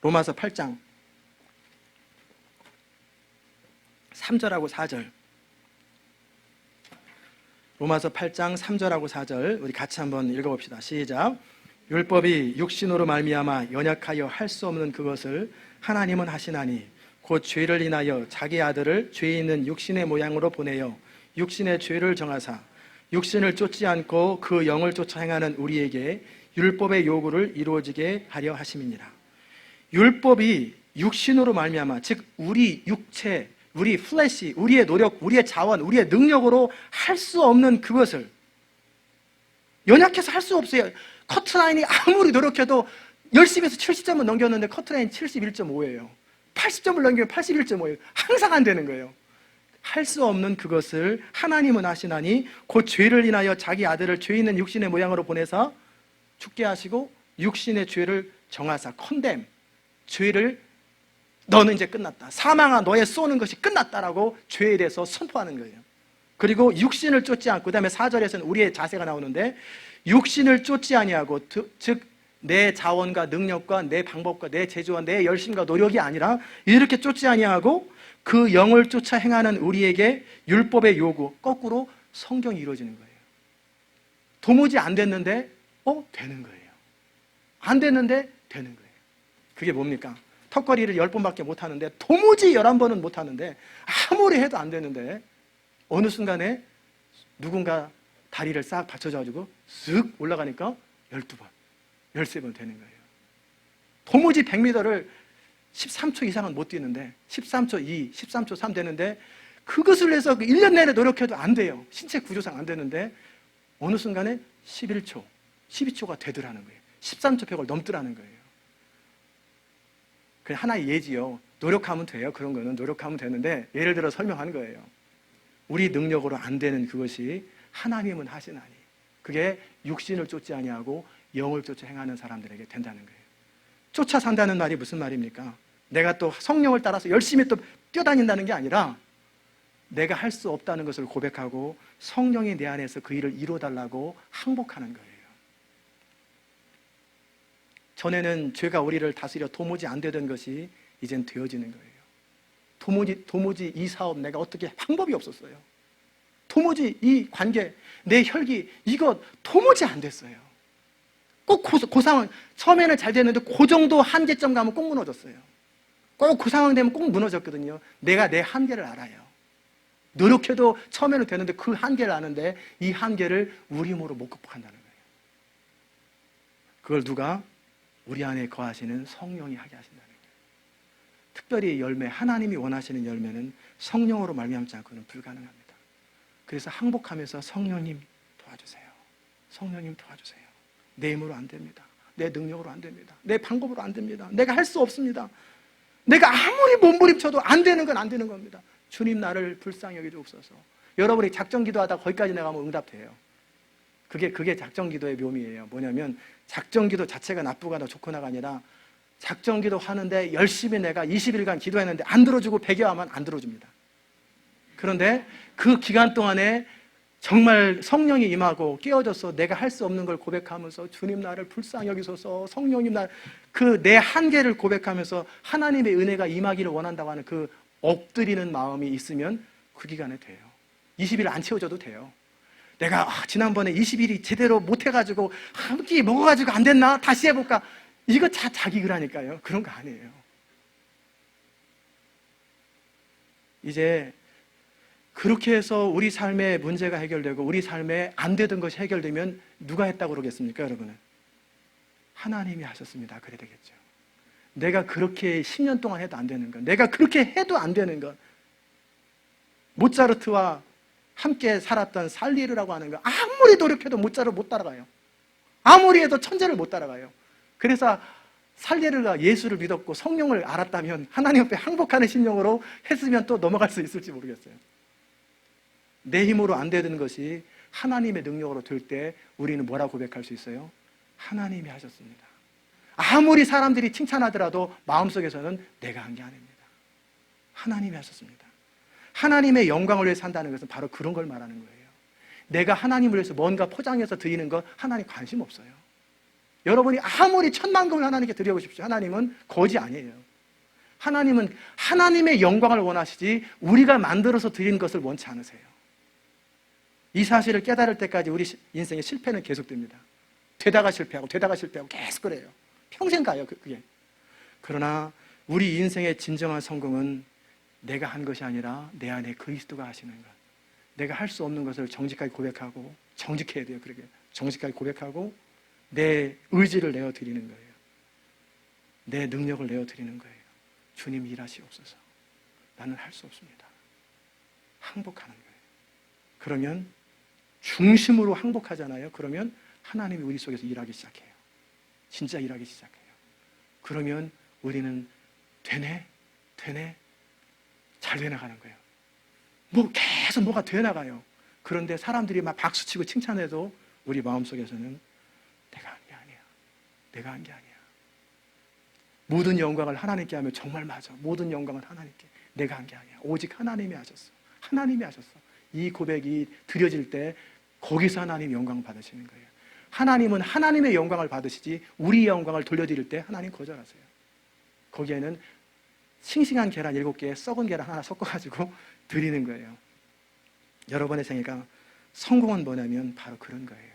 로마서 8장 3절하고 4절. 로마서 8장 3절하고 4절 우리 같이 한번 읽어봅시다. 시작. 율법이 육신으로 말미암아 연약하여 할 수 없는 그것을 하나님은 하시나니 곧 죄를 인하여 자기 아들을 죄 있는 육신의 모양으로 보내어 육신의 죄를 정하사 육신을 쫓지 않고 그 영을 쫓아 행하는 우리에게 율법의 요구를 이루어지게 하려 하심이니라. 율법이 육신으로 말미암아, 즉 우리 육체, 우리 플래시, 우리의 노력, 우리의 자원, 우리의 능력으로 할 수 없는 그것을, 연약해서 할 수 없어요. 커트라인이 아무리 노력해도 10점에서 70점은 넘겼는데 커트라인 71.5예요 80점을 넘기면 81.5예요 항상 안 되는 거예요. 할 수 없는 그것을 하나님은 하시나니 곧 죄를 인하여 자기 아들을 죄 있는 육신의 모양으로 보내사 죽게 하시고 육신의 죄를 정하사, 컨뎀, 죄를 너는 이제 끝났다, 사망아 너의 쏘는 것이 끝났다라고 죄에 대해서 선포하는 거예요. 그리고 육신을 쫓지 않고, 그 다음에 4절에서는 우리의 자세가 나오는데 육신을 쫓지 아니하고, 즉 내 자원과 능력과 내 방법과 내 재주와 내 열심과 노력이 아니라 이렇게 쫓지 아니하고 그 영을 쫓아 행하는 우리에게 율법의 요구, 거꾸로 성경이 이루어지는 거예요. 도무지 안 됐는데 되는 거예요. 안 됐는데 되는 거예요. 그게 뭡니까? 턱걸이를 10번밖에 못 하는데 도무지 11번은 못 하는데 아무리 해도 안 되는데 어느 순간에 누군가 다리를 싹 받쳐줘가지고 쓱 올라가니까 12번, 13번 되는 거예요. 도무지 100m를 13초 이상은 못 뛰는데 13초 2, 13초 3 되는데 그것을 위해서 1년 내내 노력해도 안 돼요. 신체 구조상 안 되는데 어느 순간에 11초, 12초가 되더라는 거예요. 13초 벽을 넘더라는 거예요. 그냥 하나의 예지요. 노력하면 돼요. 그런 거는 노력하면 되는데 예를 들어 설명하는 거예요. 우리 능력으로 안 되는 그것이 하나님은 하시나니 그게 육신을 쫓지 아니하고 영을 쫓아 행하는 사람들에게 된다는 거예요. 쫓아 산다는 말이 무슨 말입니까? 내가 또 성령을 따라서 열심히 또 뛰어다닌다는 게 아니라 내가 할 수 없다는 것을 고백하고 성령이 내 안에서 그 일을 이루어달라고 항복하는 거예요. 전에는 죄가 우리를 다스려 도무지 안 되던 것이 이젠 되어지는 거예요. 도무지 이 사업 내가 어떻게 방법이 없었어요. 도무지 이 관계, 내 혈기 이거 도무지 안 됐어요. 꼭 그 상황, 처음에는 잘 됐는데 그 정도 한계점 가면 꼭 무너졌어요. 꼭 그 상황 되면 꼭 무너졌거든요. 내가 내 한계를 알아요. 노력해도 처음에는 되는데 그 한계를 아는데 이 한계를 우리 힘으로 못 극복한다는 거예요. 그걸 누가? 우리 안에 거하시는 성령이 하게 하신다는 거예요. 특별히 열매, 하나님이 원하시는 열매는 성령으로 말미암지 않고는 불가능합니다. 그래서 항복하면서 성령님 도와주세요. 성령님 도와주세요. 내 힘으로 안 됩니다. 내 능력으로 안 됩니다. 내 방법으로 안 됩니다. 내가 할 수 없습니다. 내가 아무리 몸부림쳐도 안 되는 건 안 되는 겁니다. 주님 나를 불쌍히 여겨주옵소서. 여러분이 작정 기도하다가 거기까지 나가면 응답돼요. 그게 작정 기도의 묘미예요. 뭐냐면 작정 기도 자체가 나쁘거나 좋거나가 아니라 작정 기도 하는데 열심히 내가 20일간 기도했는데 안 들어주고 100여 하면 안 들어줍니다. 그런데 그 기간 동안에 정말 성령이 임하고 깨어져서 내가 할 수 없는 걸 고백하면서 주님 나를 불쌍히 여기소서, 성령님 그 내 한계를 고백하면서 하나님의 은혜가 임하기를 원한다고 하는 그 엎드리는 마음이 있으면 그 기간에 돼요. 20일 안 채워져도 돼요. 내가 지난번에 20일이 제대로 못해가지고 한 끼 먹어가지고 안 됐나? 다시 해볼까? 이거 자기 그라니까요. 그런 거 아니에요. 이제 그렇게 해서 우리 삶의 문제가 해결되고 우리 삶에 안 되던 것이 해결되면 누가 했다고 그러겠습니까, 여러분은? 하나님이 하셨습니다. 그래야 되겠죠. 내가 그렇게 10년 동안 해도 안 되는 것, 내가 그렇게 해도 안 되는 것, 모차르트와 함께 살았던 살리르라고 하는 거 아무리 노력해도 모차르트 못 따라가요. 아무리 해도 천재를 못 따라가요. 그래서 살리르가 예수를 믿었고 성령을 알았다면 하나님 앞에 항복하는 심령으로 했으면 또 넘어갈 수 있을지 모르겠어요. 내 힘으로 안 되는 것이 하나님의 능력으로 될 때 우리는 뭐라고 고백할 수 있어요? 하나님이 하셨습니다. 아무리 사람들이 칭찬하더라도 마음속에서는 내가 한 게 아닙니다. 하나님이 하셨습니다. 하나님의 영광을 위해 산다는 것은 바로 그런 걸 말하는 거예요. 내가 하나님을 위해서 뭔가 포장해서 드리는 거 하나님 관심 없어요. 여러분이 아무리 천만금을 하나님께 드려보십시오. 하나님은 거지 아니에요. 하나님은 하나님의 영광을 원하시지 우리가 만들어서 드리는 것을 원치 않으세요. 이 사실을 깨달을 때까지 우리 인생의 실패는 계속됩니다. 되다가 실패하고 계속 그래요. 평생 가요, 그게. 그러나 우리 인생의 진정한 성공은 내가 한 것이 아니라 내 안에 그리스도가 하시는 것. 내가 할 수 없는 것을 정직하게 고백하고, 정직해야 돼요, 그러게. 정직하게 고백하고 내 의지를 내어드리는 거예요. 내 능력을 내어드리는 거예요. 주님 일하시옵소서. 나는 할 수 없습니다. 항복하는 거예요. 그러면 중심으로 항복하잖아요. 그러면 하나님이 우리 속에서 일하기 시작해요. 진짜 일하기 시작해요. 그러면 우리는 되네 잘 돼나가는 거예요. 계속 뭐가 돼나가요. 그런데 사람들이 막 박수치고 칭찬해도 우리 마음속에서는 내가 한 게 아니야. 내가 한 게 아니야. 모든 영광을 하나님께 하면 정말 맞아. 모든 영광은 하나님께. 내가 한 게 아니야. 오직 하나님이 하셨어. 하나님이 하셨어. 이 고백이 드려질 때 거기서 하나님 영광 받으시는 거예요. 하나님은 하나님의 영광을 받으시지 우리의 영광을 돌려드릴 때 하나님 거절하세요. 거기에는 싱싱한 계란 7개에 썩은 계란 하나 섞어가지고 드리는 거예요. 여러분의 생애가 성공은 뭐냐면 바로 그런 거예요.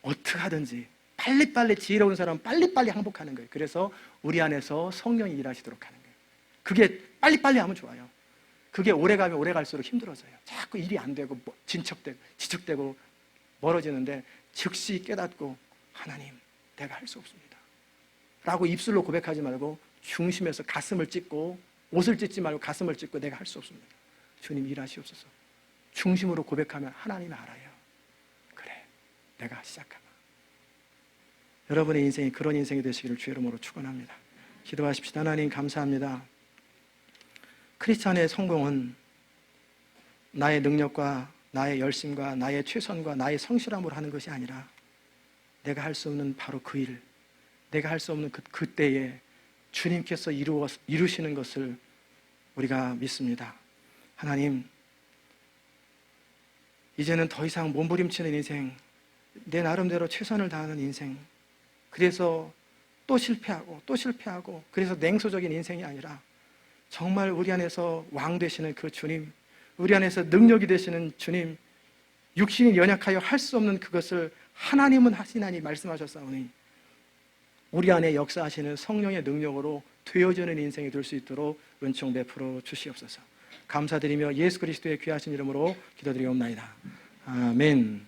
어떻게 하든지 빨리빨리 지혜로운 사람은 빨리빨리 항복하는 거예요. 그래서 우리 안에서 성령이 일하시도록 하는 거예요. 그게 빨리빨리 하면 좋아요. 그게 오래 가면 오래 갈수록 힘들어져요. 자꾸 일이 안 되고 지척되고 멀어지는데 즉시 깨닫고 하나님 내가 할 수 없습니다 라고 입술로 고백하지 말고 중심에서 가슴을 찢고 옷을 찢지 말고 가슴을 찢고 내가 할 수 없습니다. 주님 일하시옵소서. 중심으로 고백하면 하나님이 알아요. 그래 내가 시작하마. 여러분의 인생이 그런 인생이 되시기를 주의 이름으로 축원합니다. 기도하십시다. 하나님 감사합니다. 크리스찬의 성공은 나의 능력과 나의 열심과 나의 최선과 나의 성실함으로 하는 것이 아니라 내가 할 수 없는 바로 그 일, 내가 할 수 없는 그때에 주님께서 이루시는 것을 우리가 믿습니다. 하나님, 이제는 더 이상 몸부림치는 인생, 내 나름대로 최선을 다하는 인생, 그래서 또 실패하고 또 실패하고, 그래서 냉소적인 인생이 아니라 정말 우리 안에서 왕 되시는 그 주님, 우리 안에서 능력이 되시는 주님, 육신이 연약하여 할 수 없는 그것을 하나님은 하시나니 말씀하셨사오니 우리 안에 역사하시는 성령의 능력으로 되어지는 인생이 될 수 있도록 은총 베풀어 주시옵소서. 감사드리며 예수 그리스도의 귀하신 이름으로 기도드리옵나이다. 아멘.